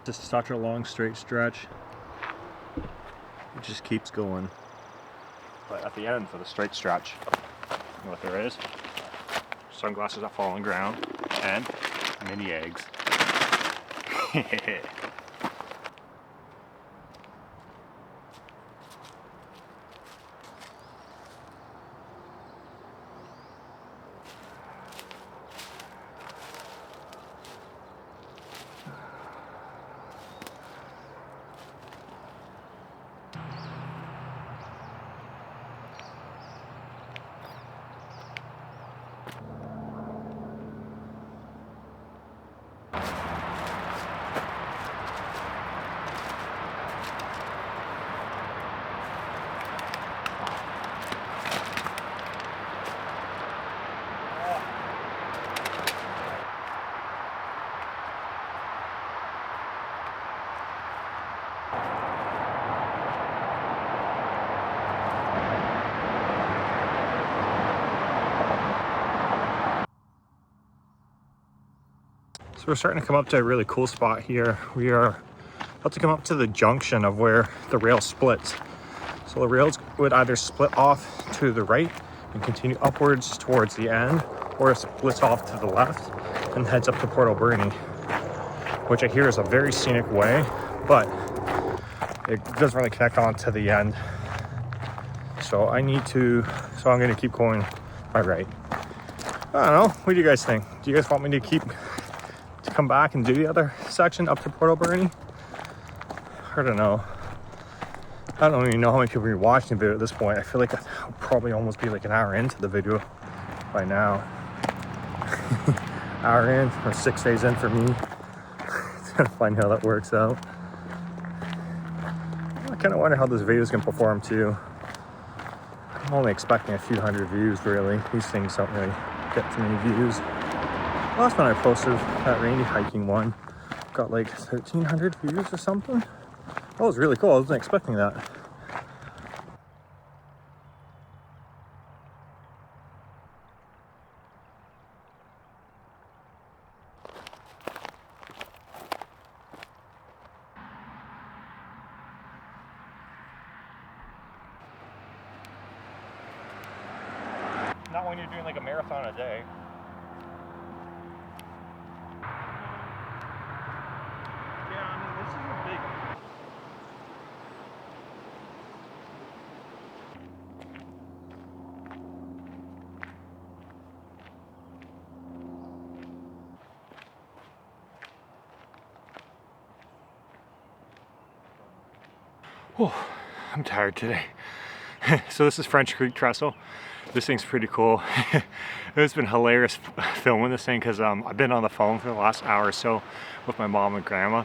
Just such a long straight stretch. It just keeps going. But at the end for the straight stretch, you know what there is? Sunglasses that fall on the ground and mini eggs. So we're starting to come up to a really cool spot here. We are about to come up to the junction of where the rail splits. So the rails would either split off to the right and continue upwards towards the end, or it splits off to the left and heads up to Port Alberni, which I hear is a very scenic way, but it doesn't really connect on to the end. So I'm gonna keep going my right. I don't know, what do you guys think? Do you guys want me to come back and do the other section up to Port Alberni? I don't know. I don't even know how many people are watching the video at this point. I feel like I'll probably almost be like an hour into the video by now. Hour in, or 6 days in for me. Gotta find how that works out. I kind of wonder how this video is going to perform too. I'm only expecting a few hundred views really. These things don't really get too many views. Last one I posted, that rainy hiking one, got like 1,300 views or something. That was really cool. I wasn't expecting that. Not when you're doing like a marathon a day. Yeah, I mean, this is a big... Oh, I'm tired today. So this is French Creek Trestle. This thing's pretty cool. It's been hilarious filming this thing because I've been on the phone for the last hour or so with my mom and grandma.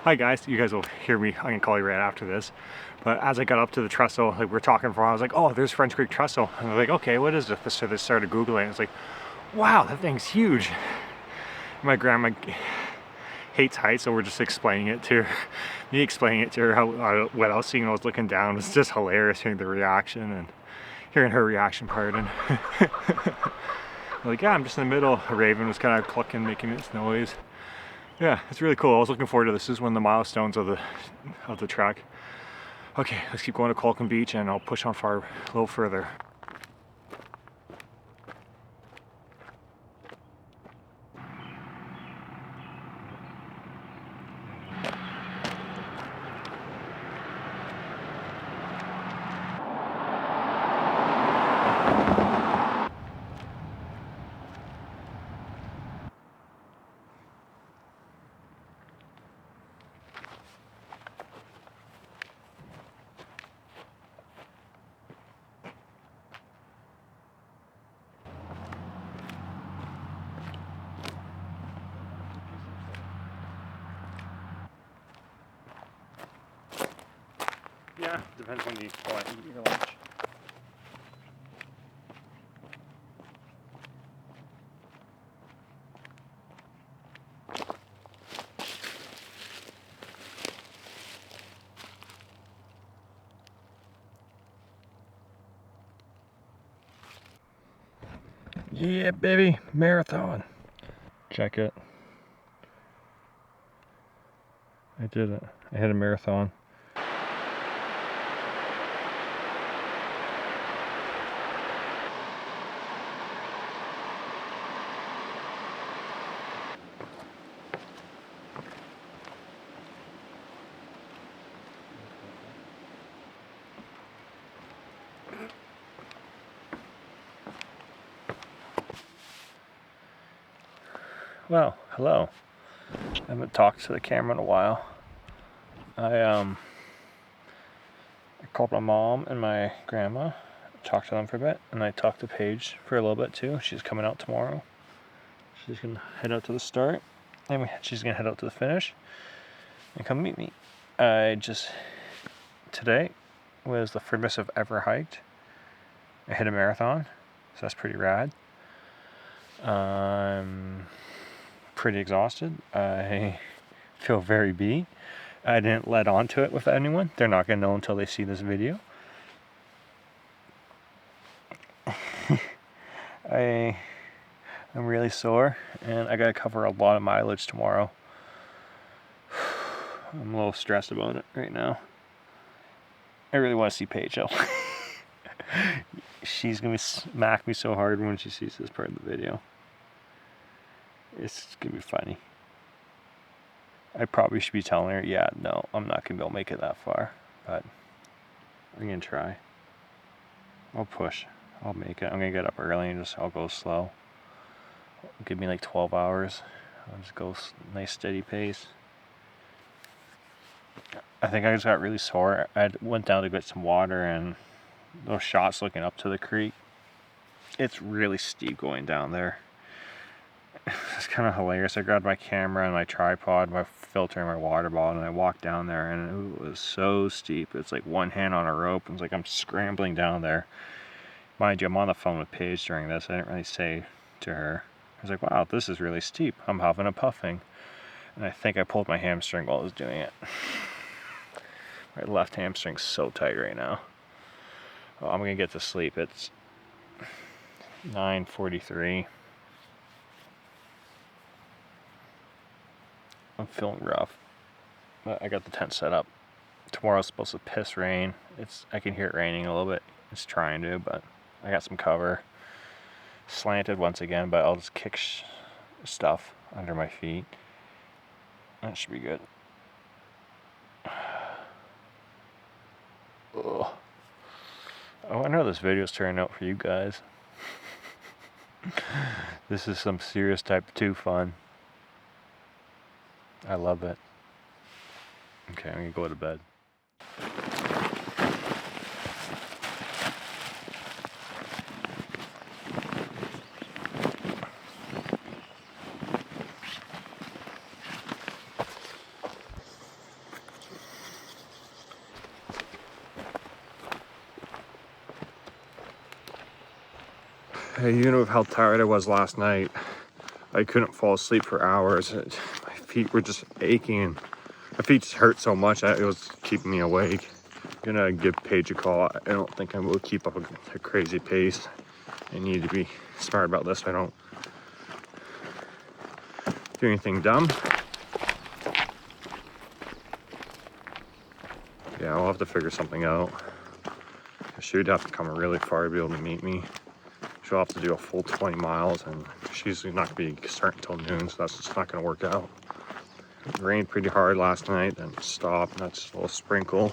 Hi guys, you guys will hear me. I can call you right after this. But as I got up to the trestle, like we're talking for a while, I was like, oh, there's French Creek Trestle. And they're like, okay, what is this? So they started Googling it. It's like, wow, that thing's huge. My grandma hates heights, so we're just explaining it to her. Me explaining it to her, how what I was seeing when I was looking down. It's just hilarious hearing the reaction and hearing her reaction, pardon. Like, yeah, I'm just in the middle. A raven was kind of clucking, making its noise. Yeah, it's really cool. I was looking forward to this. This is one of the milestones of the trek. Okay, let's keep going to Colquhoun Beach and I'll push on far a little further. Yeah, depends when you go out and eat your lunch. Yeah, baby, marathon. Check it. I did it. I hit a marathon. Well, hello. I haven't talked to the camera in a while. I called my mom and my grandma, talked to them for a bit, and I talked to Paige for a little bit too. She's coming out tomorrow. She's gonna head out to the start, and she's gonna head out to the finish and come meet me. Today was the furthest I've ever hiked. I hit a marathon, so that's pretty rad. I'm pretty exhausted. I feel very beat. I didn't let on to it with anyone. They're not going to know until they see this video. I'm really sore, and I got to cover a lot of mileage tomorrow. I'm a little stressed about it right now. I really want to see Paige though. She's going to smack me so hard when she sees this part of the video. It's going to be funny. I probably should be telling her, yeah, no, I'm not going to be able to make it that far. But I'm going to try. I'll push. I'll make it. I'm going to get up early and I'll go slow. Give me like 12 hours. I'll just go nice steady pace. I think I just got really sore. I went down to get some water, and those shots looking up to the creek, it's really steep going down there. It's kind of hilarious. I grabbed my camera and my tripod, my filter and my water bottle, and I walked down there, and it was so steep. It's like one hand on a rope. It's like I'm scrambling down there. Mind you, I'm on the phone with Paige during this. I didn't really say to her. I was like, wow, this is really steep. I'm huffing and puffing. And I think I pulled my hamstring while I was doing it. My left hamstring's so tight right now. Oh, I'm going to get to sleep. It's 9:43. I'm feeling rough, but I got the tent set up. Tomorrow's supposed to piss rain. I can hear it raining a little bit. It's trying to, but I got some cover. Slanted once again, but I'll just kick stuff under my feet. That should be good. Ugh. I wonder how this video's turning out for you guys. This is some serious type 2 fun. I love it. Okay, I'm gonna go to bed. Hey, you know how tired I was last night. I couldn't fall asleep for hours. My feet were just aching. My feet just hurt so much that it was keeping me awake. I'm gonna give Paige a call. I don't think I will keep up a crazy pace. I need to be smart about this so I don't do anything dumb. Yeah, I'll have to figure something out. She'd have to come really far to be able to meet me. She'll have to do a full 20 miles, and she's not going to be starting until noon, so that's just not going to work out. It rained pretty hard last night, then it stopped, and that's just a little sprinkle.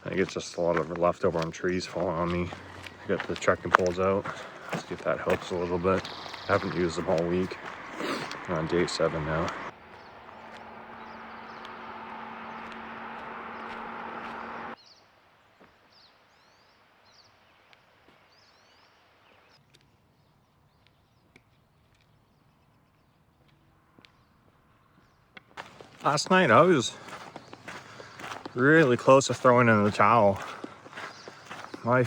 I think it's just a lot of leftover on trees falling on me. I got the trekking poles out. Let's see if that helps a little bit. I haven't used them all week. I'm on day 7 now. Last night I was really close to throwing in the towel. I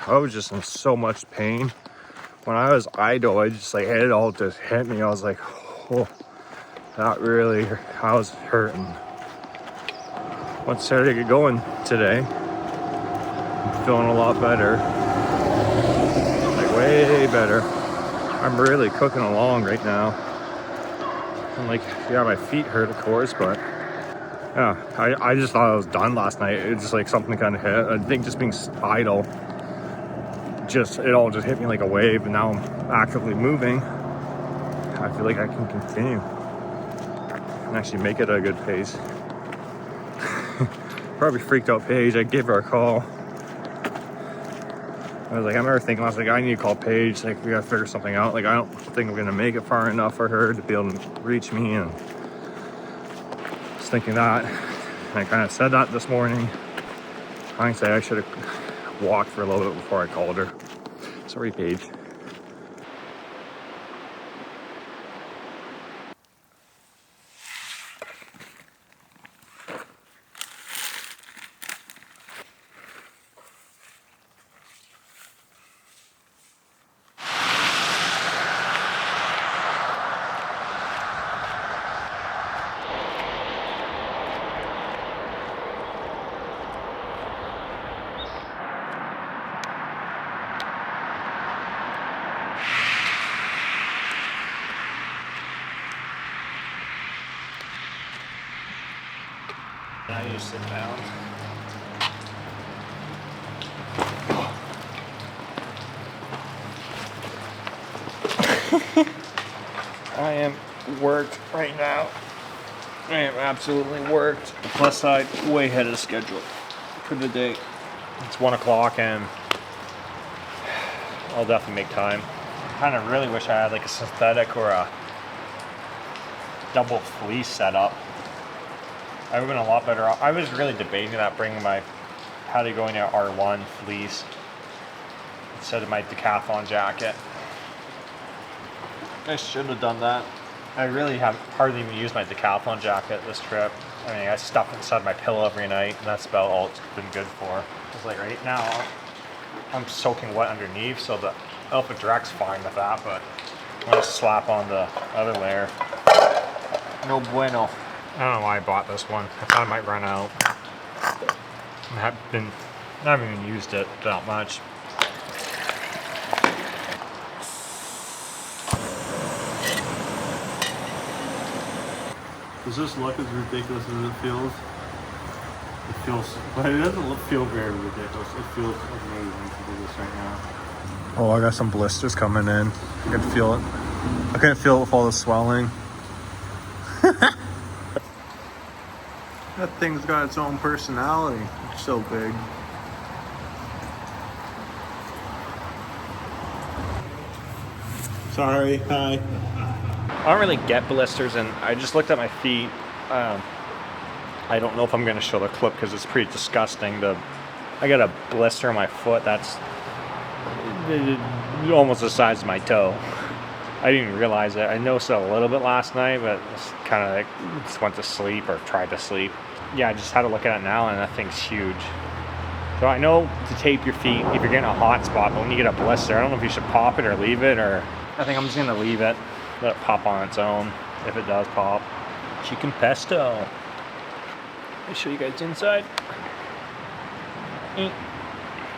was just in so much pain. When I was idle, it all just hit me. I was like, oh, that really, I was hurting. Once I started to get going today, I'm feeling a lot better. Like way better. I'm really cooking along right now. And like, yeah, my feet hurt, of course, but Yeah, I just thought I was done last night. It's just like something kind of hit. I think just being idle, it all just hit me like a wave, and now I'm actively moving. I feel like I can continue and actually make it at a good pace. Probably freaked out Paige. I gave her a call. I was like, I remember thinking, I was like, I need to call Paige. Like, we gotta figure something out. Like, I don't think I'm gonna make it far enough for her to be able to reach me. And just thinking that, and I kind of said that this morning. Hindsight, I should have walked for a little bit before I called her. Sorry, Paige. Now you sit down. I am worked right now. I am absolutely worked. The plus side, way ahead of schedule for the day. It's 1 o'clock and I'll definitely make time. I kind of really wish I had like a synthetic or a double fleece setup. I would have been a lot better off. I was really debating that, bringing my Patagonia R1 fleece instead of my decathlon jacket. I should have done that. I really have hardly even used my decathlon jacket this trip. I mean, I stuff it inside my pillow every night, and that's about all it's been good for. It's like right now, I'm soaking wet underneath, so the Alpha Direct's fine with that, but I'm gonna slap on the other layer. No bueno. I don't know why I bought this one. I thought I might run out. I haven't even used it that much. Does this look as ridiculous as it feels? It feels, but it doesn't feel very ridiculous. It feels amazing to do this right now. Oh, I got some blisters coming in. I can feel it. I can't feel it with all the swelling. That thing's got its own personality. It's so big. Sorry, hi. I don't really get blisters, and I just looked at my feet. I don't know if I'm going to show the clip because it's pretty disgusting. I got a blister on my foot that's almost the size of my toe. I didn't even realize it. I noticed it a little bit last night, but it's kind of like just went to sleep or tried to sleep. Yeah, I just had to look at it now, and that thing's huge. So I know to tape your feet if you're getting a hot spot, but when you get a blister, I don't know if you should pop it or leave it, or I think I'm just gonna leave it, let it pop on its own if it does pop. Chicken pesto. Let me show you guys inside.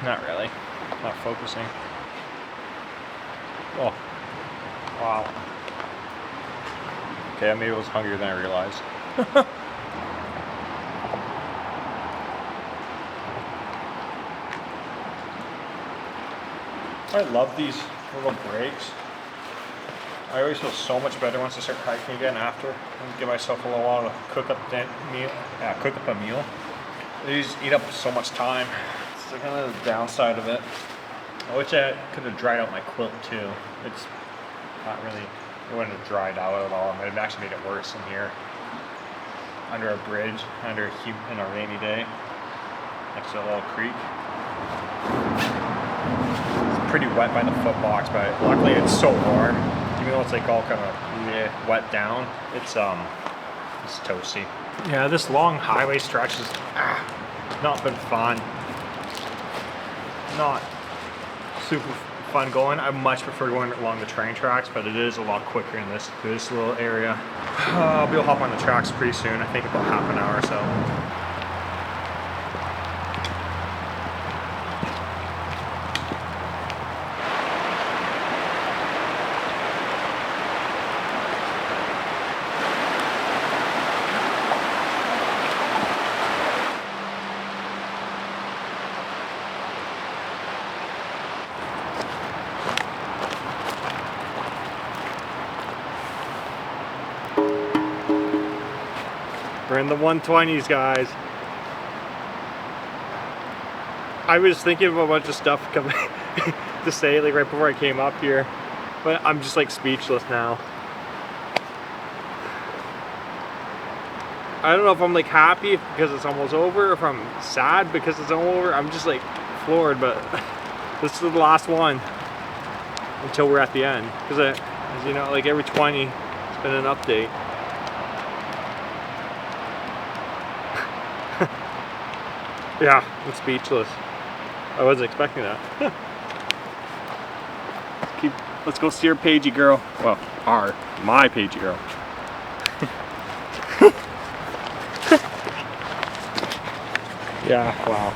Not really, not focusing. Oh, wow. Okay, maybe I was hungrier than I realized. I love these little breaks. I always feel so much better once I start hiking again after. And give myself a little while to cook up a meal. These eat up so much time. It's kind of the downside of it. I wish I could have dried out my quilt too. It's not really, it wouldn't have dried out at all. It might have actually made it worse in here. Under a bridge, in a rainy day, next to a little creek. Pretty wet by the foot box, but luckily it's so warm. Even though it's like all kind of wet down, it's toasty. Yeah, this long highway stretch has not been fun. Not super fun going. I much prefer going along the train tracks, but it is a lot quicker in this little area. I'll be able to hop on the tracks pretty soon. I think about half an hour or so. We're in the 120s, guys. I was thinking of a bunch of stuff coming to say like right before I came up here, but I'm just like speechless now. I don't know if I'm like happy because it's almost over, or if I'm sad because it's over. I'm just like floored, but this is the last one until we're at the end. Because as you know, like every 20, it's been an update. Yeah, I'm speechless. I wasn't expecting that. Let's go see our pagey girl. Well, my pagey girl. Yeah, wow.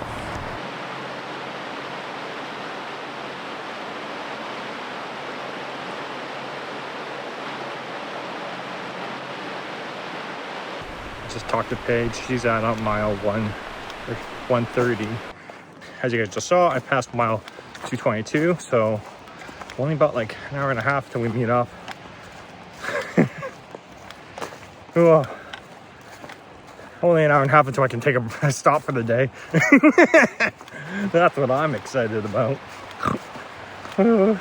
Just talked to Paige. She's at mile 130. As you guys just saw, I passed mile 222, so only about like an hour and a half till we meet up. Oh, only an hour and a half until I can take a stop for the day. That's what I'm excited about. I've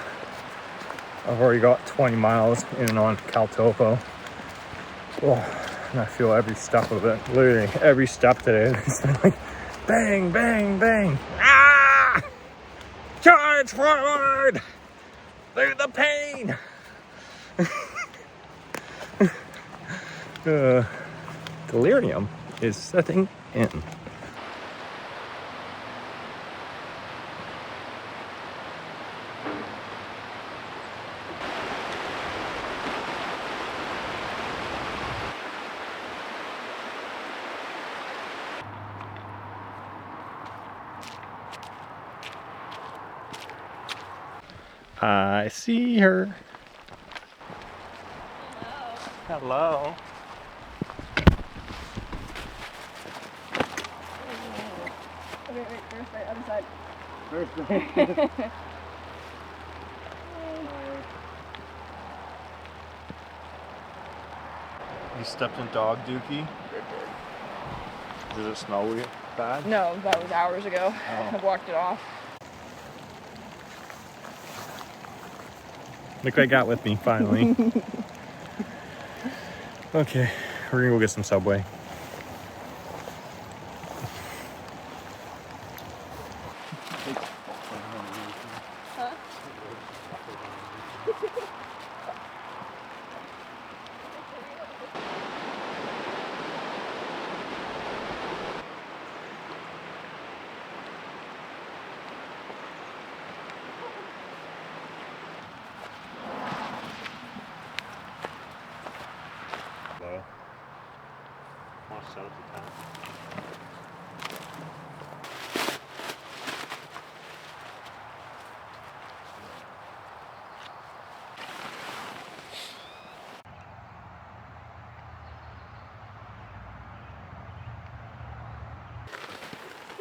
already got 20 miles in and on Caltopo. Oh, and I feel every step of it. Literally every step today. It's been like bang, bang, bang. Ah! Charge forward! Through the pain! Delirium is setting in. I see her. Hello. Okay, wait, first right, other side. First You stepped in dog dookie? Does it smell weird? Bad? No, that was hours ago. Oh. I walked it off. Look what I got with me, finally. Okay, we're gonna go get some Subway. Huh? Hello. Want to set up the tent?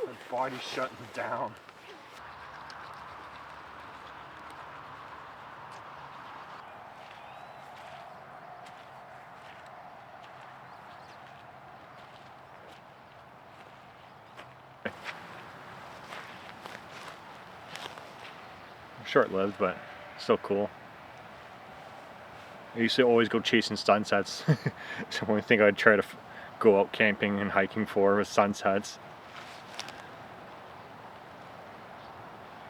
My body's shutting down. Short-lived, but still cool. I used to always go chasing sunsets. So the only thing I'd try to go out camping and hiking for was sunsets.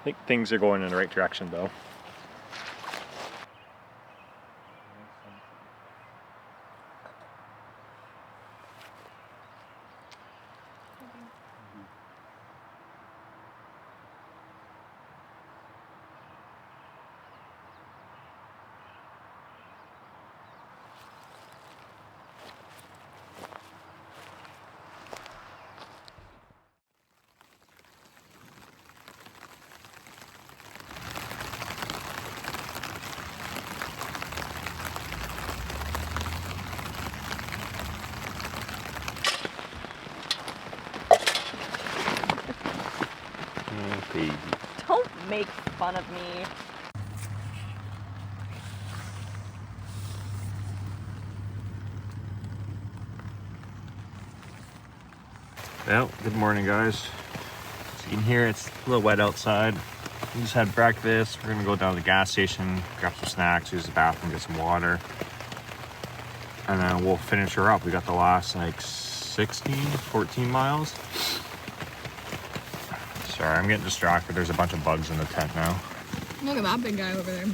I think things are going in the right direction though. Baby. Don't make fun of me. Well, good morning, guys. So you can hear it's a little wet outside. We just had breakfast. We're gonna go down to the gas station, grab some snacks, use the bathroom, get some water, and then we'll finish her up. We got the last like 14 miles. Sorry, I'm getting distracted. There's a bunch of bugs in the tent now. Look at that big guy over there.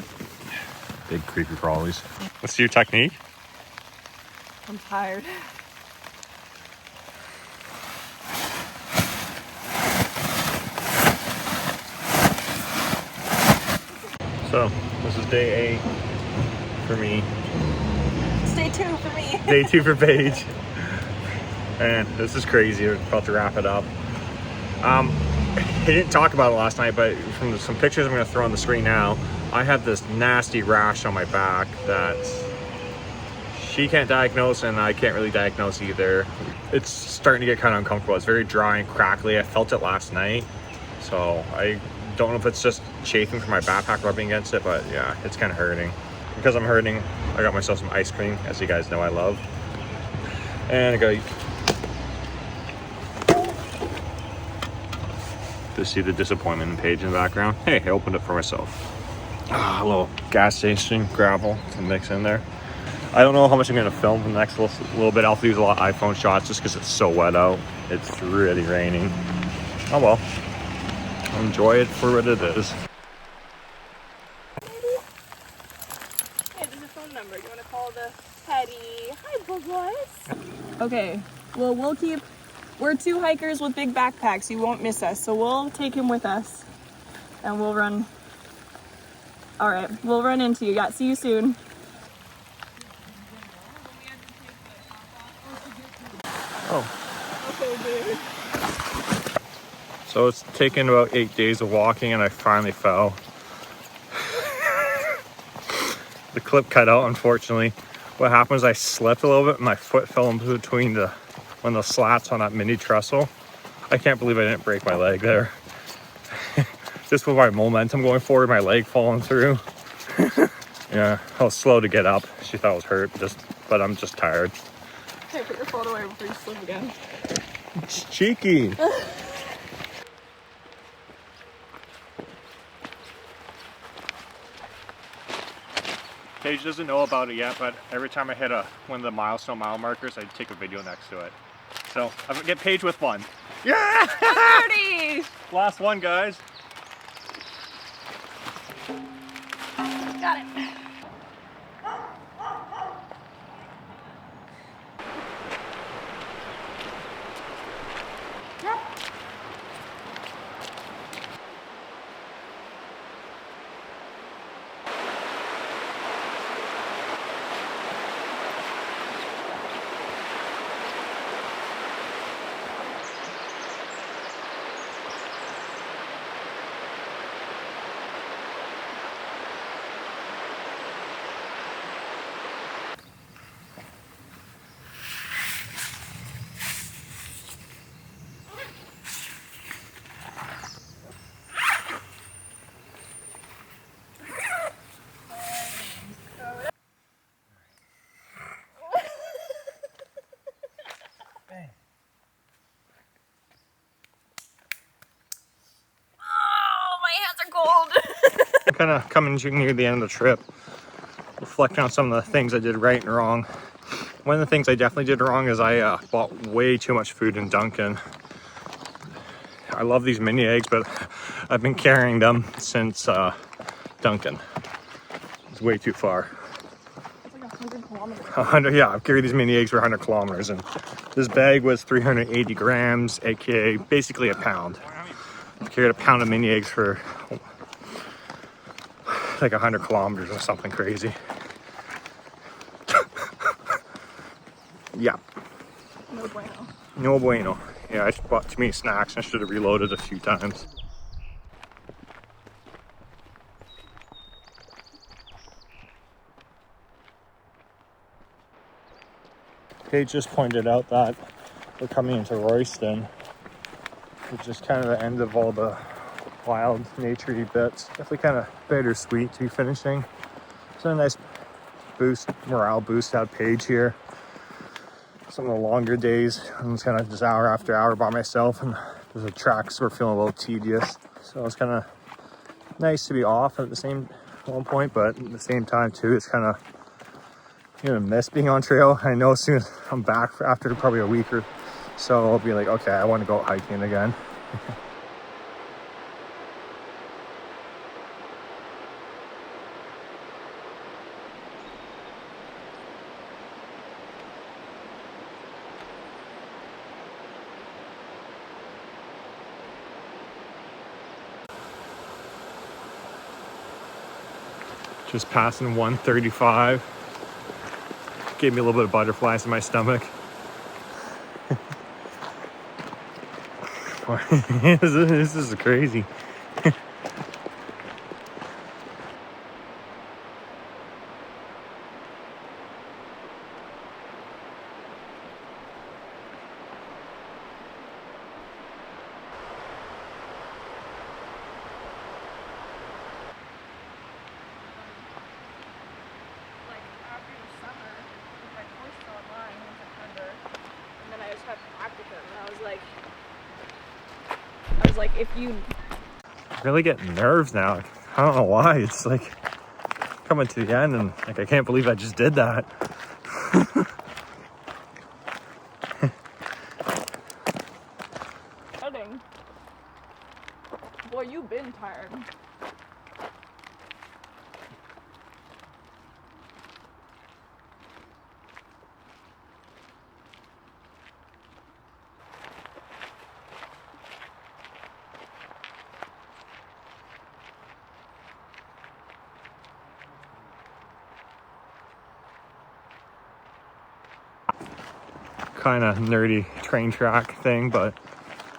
Big creepy crawlies. What's your technique? I'm tired. So, this is day 8 for me. It's day 2 for me. Day 2 for Paige. And this is crazy. We're about to wrap it up. I didn't talk about it last night, but from some pictures I'm going to throw on the screen now, I have this nasty rash on my back that she can't diagnose and I can't really diagnose either. It's starting to get kind of uncomfortable. It's very dry and crackly. I felt it last night. So I don't know if it's just chafing from my backpack rubbing against it, but yeah, it's kind of hurting. Because I'm hurting, I got myself some ice cream, as you guys know I love. And I got to see the disappointment in Paige in the background. Hey, I opened it for myself. A little gas station gravel to mix in there. I don't know how much I'm going to film for the next little bit. I'll use a lot of iPhone shots just because it's so wet out. It's really raining. Oh well. Enjoy it for what it is. Hey, there's a phone number. Do you want to call the Teddy? Hi, boys. Okay. Well, we're 2 hikers with big backpacks. You won't miss us. So we'll take him with us. And we'll run. All right. We'll run into you. Yeah, see you soon. Oh. Okay, dude. So it's taken about 8 days of walking and I finally fell. The clip cut out, unfortunately. What happened is I slipped a little bit and my foot fell in between one of the slats on that mini trestle. I can't believe I didn't break my leg there. Just with my momentum going forward, my leg falling through. Yeah, I was slow to get up. She thought I was hurt, but I'm just tired. Okay, put your phone away before you slip again. It's cheeky. Paige doesn't know about it yet, but every time I hit one of the milestone mile markers, I take a video next to it. So I'm gonna get Paige with one. Yeah! 30! Last one, guys. Got it. I'm kind of coming near the end of the trip, reflecting on some of the things I did right and wrong. One of the things I definitely did wrong is I bought way too much food in Duncan. I love these mini eggs, but I've been carrying them since Duncan. It's way too far. It's like 100 kilometers. 100, yeah, I've carried these mini eggs for 100 kilometers, and this bag was 380 grams, aka basically a pound. I've carried a pound of mini eggs for like 100 kilometers or something crazy. Yeah. No bueno. No bueno. Yeah, I just bought too many snacks and I should have reloaded a few times. Paige just pointed out that we're coming into Royston, which is kind of the end of all the wild naturey bits. Definitely kind of bittersweet to be finishing. So a nice boost, morale boost out Paige here. some of the longer days, I was kind of just hour after hour by myself, and the tracks were feeling a little tedious. So it's kind of nice to be off at the same one point, but at the same time too, it's kind of, you know, miss being on trail. I know as soon as I'm back after probably a week or so, I'll be like, okay, I want to go hiking again. Just passing 135. Gave me a little bit of butterflies in my stomach. This is crazy. If you Really getting nerves now. I don't know why. It's like coming to the end, and like I can't believe I just did that. heading, boy, you've been tired. Kind of nerdy train track thing, but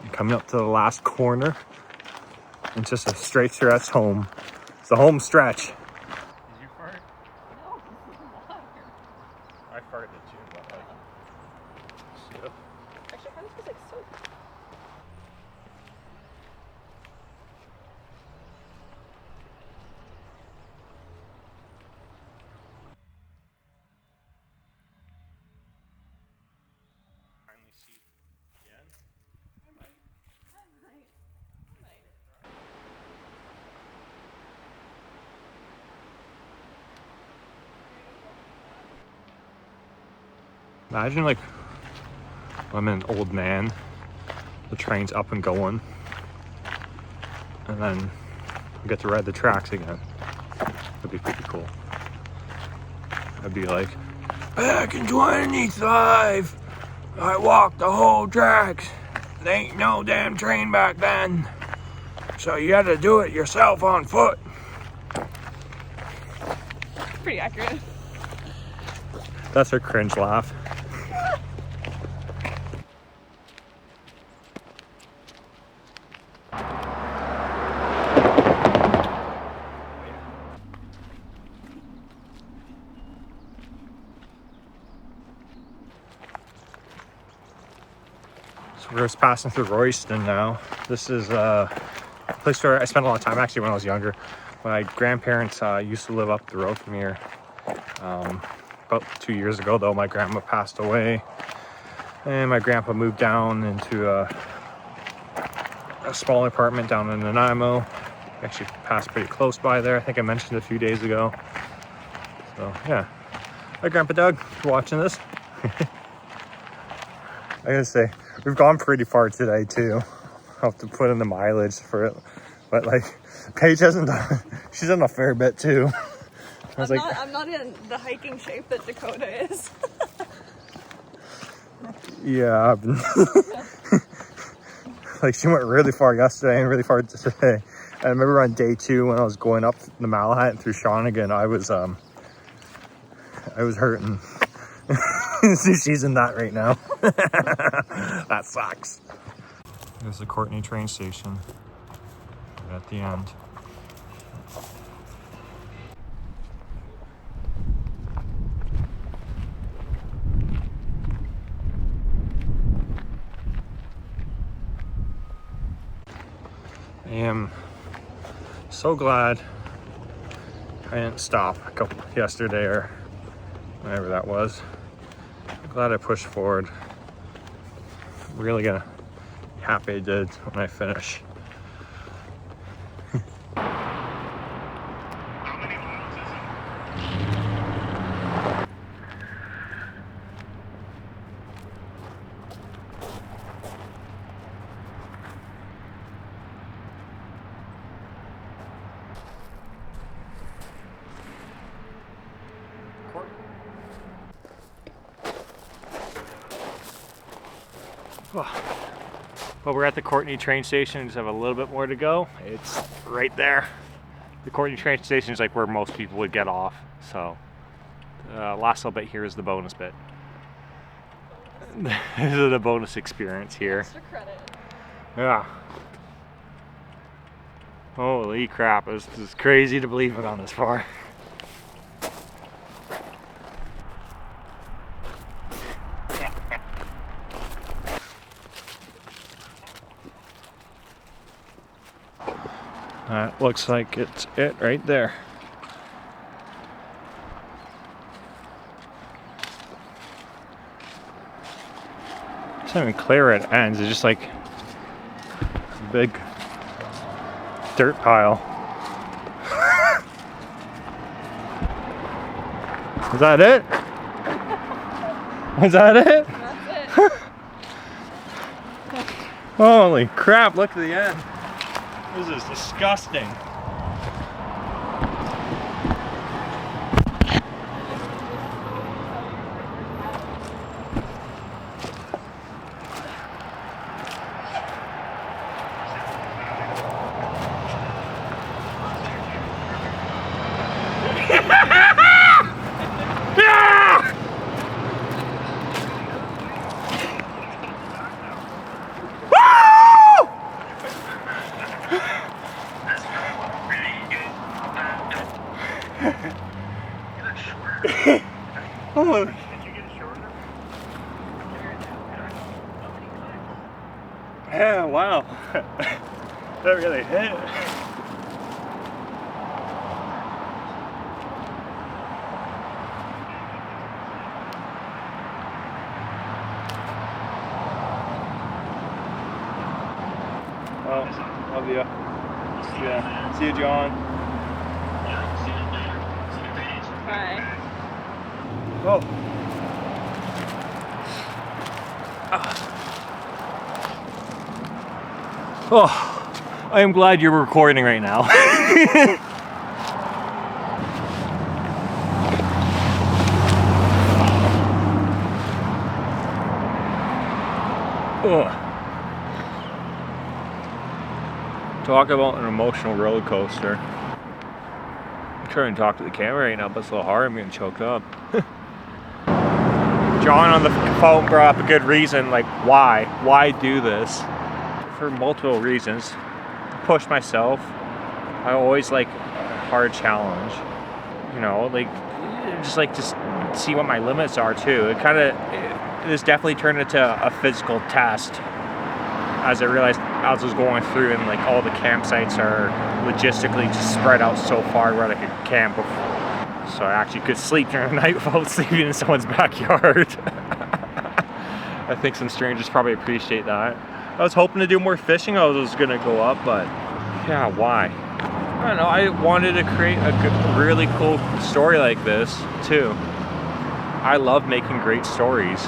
I'm coming up to the last corner. It's just a straight stretch home. It's a home stretch. Did you fart? No, water. I farted too, but like, shit. Actually, it kind of smells like soap. Imagine like I'm an old man, the train's up and going, and then I get to ride the tracks again. That'd be pretty cool. I'd be like, back in 25, I walked the whole tracks. There ain't no damn train back then, so you had to do it yourself on foot. Pretty accurate. That's her cringe laugh. We're just passing through Royston now. This is a place where I spent a lot of time actually when I was younger. My grandparents used to live up the road from here. About 2 years ago though, my grandma passed away and my grandpa moved down into a small apartment down in Nanaimo. We actually passed pretty close by there. I think I mentioned it a few days ago. So yeah, hi Grandpa Doug, if you're watching this. I gotta say, we've gone pretty far today too. I'll have to put in the mileage for it. But like, Paige hasn't done, she's done a fair bit too. I'm not in the hiking shape that Dakota is. Yeah, I've been like she went really far yesterday and really far today. I remember on day 2 when I was going up the Malahat through Shawnigan, I was hurting. She's in that right now. That sucks. There's the Courtney train station right at the end. I am so glad I didn't stop yesterday or whenever that was. Glad I pushed forward. Really gonna happy I did when I finish. Well, we're at the Courtney train station. Just have a little bit more to go. It's right there. The Courtney train station is like where most people would get off. So, last little bit here is the bonus bit. This is the bonus experience here. Extra credit. Yeah. Holy crap! This is crazy to believe it on this far. That looks like it's it right there. It's not even clear where it ends. It's just like a big dirt pile. Is that it? Was that it? That's it. Holy crap, look at the end. This is disgusting. Oh. Yeah, wow. That really hit. Well, love you. Yeah. See you, John. Bye. Oh. Oh, I am glad you're recording right now. Talk about an emotional roller coaster. I'm trying to talk to the camera right now, but it's a little hard. I'm getting choked up. John on the phone brought up a good reason, like why do this? For multiple reasons. Push myself. I always like a hard challenge. You know, like just see what my limits are too. This definitely turned into a physical test as I realized as I was going through, and like all the campsites are logistically just spread out so far where I could camp. So I actually could sleep during the night without sleeping in someone's backyard. I think some strangers probably appreciate that. I was hoping to do more fishing. I was gonna go up, but yeah, why? I don't know. I wanted to create a really cool story like this too. I love making great stories.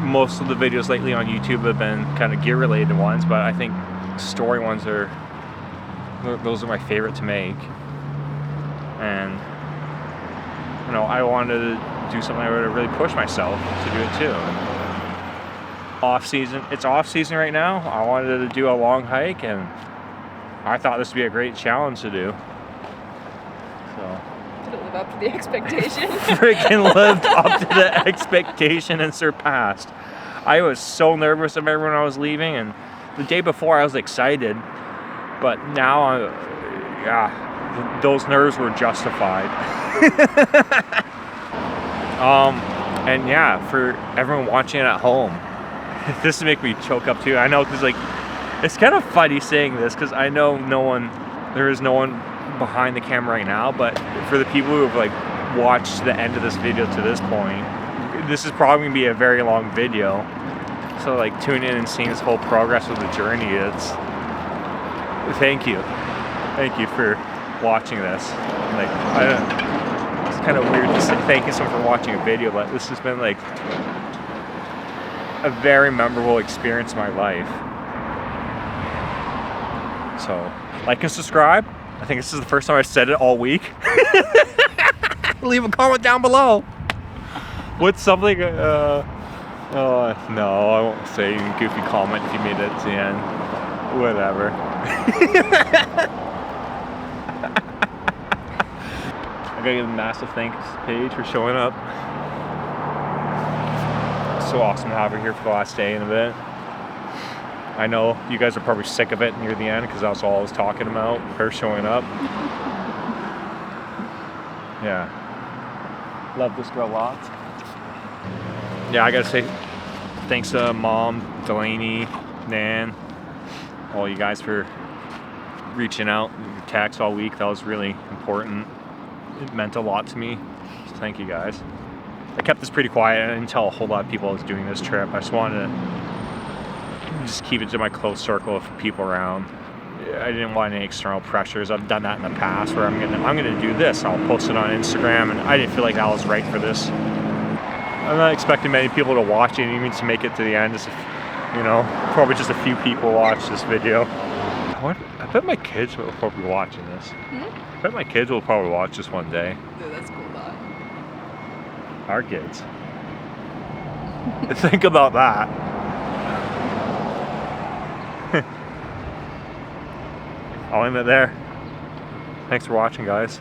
Most of the videos lately on YouTube have been kind of gear related ones, but I think story ones those are my favorite to make. And you know, I wanted to do something where I really push myself to do it too. Off season, it's off season right now. I wanted to do a long hike, and I thought this would be a great challenge to do. So Did it live up to the expectation? freaking lived up to the expectation and surpassed. I was so nervous. I remember when I was leaving, and the day before I was excited, but now those nerves were justified. And yeah, for everyone watching it at home, this will make me choke up too. I know, because like it's kind of funny saying this, because I know there is no one behind the camera right now, but for the people who have like watched the end of this video to this point, this is probably gonna be a very long video. So like tune in and seeing this whole progress of the journey. Thank you for watching this. Like it's kind of weird to say thank you someone for watching a video, but this has been like a very memorable experience in my life. So like and subscribe. I think this is the first time I've said it all week. Leave a comment down below. What's something oh no, I won't say any goofy comment if you made it to the end. Whatever. I gotta give a massive thanks to Paige for showing up. So awesome to have her here for the last day and a bit. I know you guys are probably sick of it near the end because that's all I was talking about, her showing up. Yeah. Love this girl lots. Yeah, I gotta say thanks to Mom, Delaney, Nan, all you guys for reaching out, text all week. That was really important. It meant a lot to me. So thank you guys. I kept this pretty quiet. I didn't tell a whole lot of people I was doing this trip. I just wanted to just keep it to my close circle of people around. I didn't want any external pressures. I've done that in the past where I'm gonna do this. I'll post it on Instagram, and I didn't feel like that was right for this. I'm not expecting many people to watch it, even to make it to the end. Just, you know, probably just a few people watch this video. I bet my kids will probably be watching this. I bet my kids will probably watch this one day. Dude, that's cool, dog. Our kids. Think about that. I'll end it there. Thanks for watching, guys.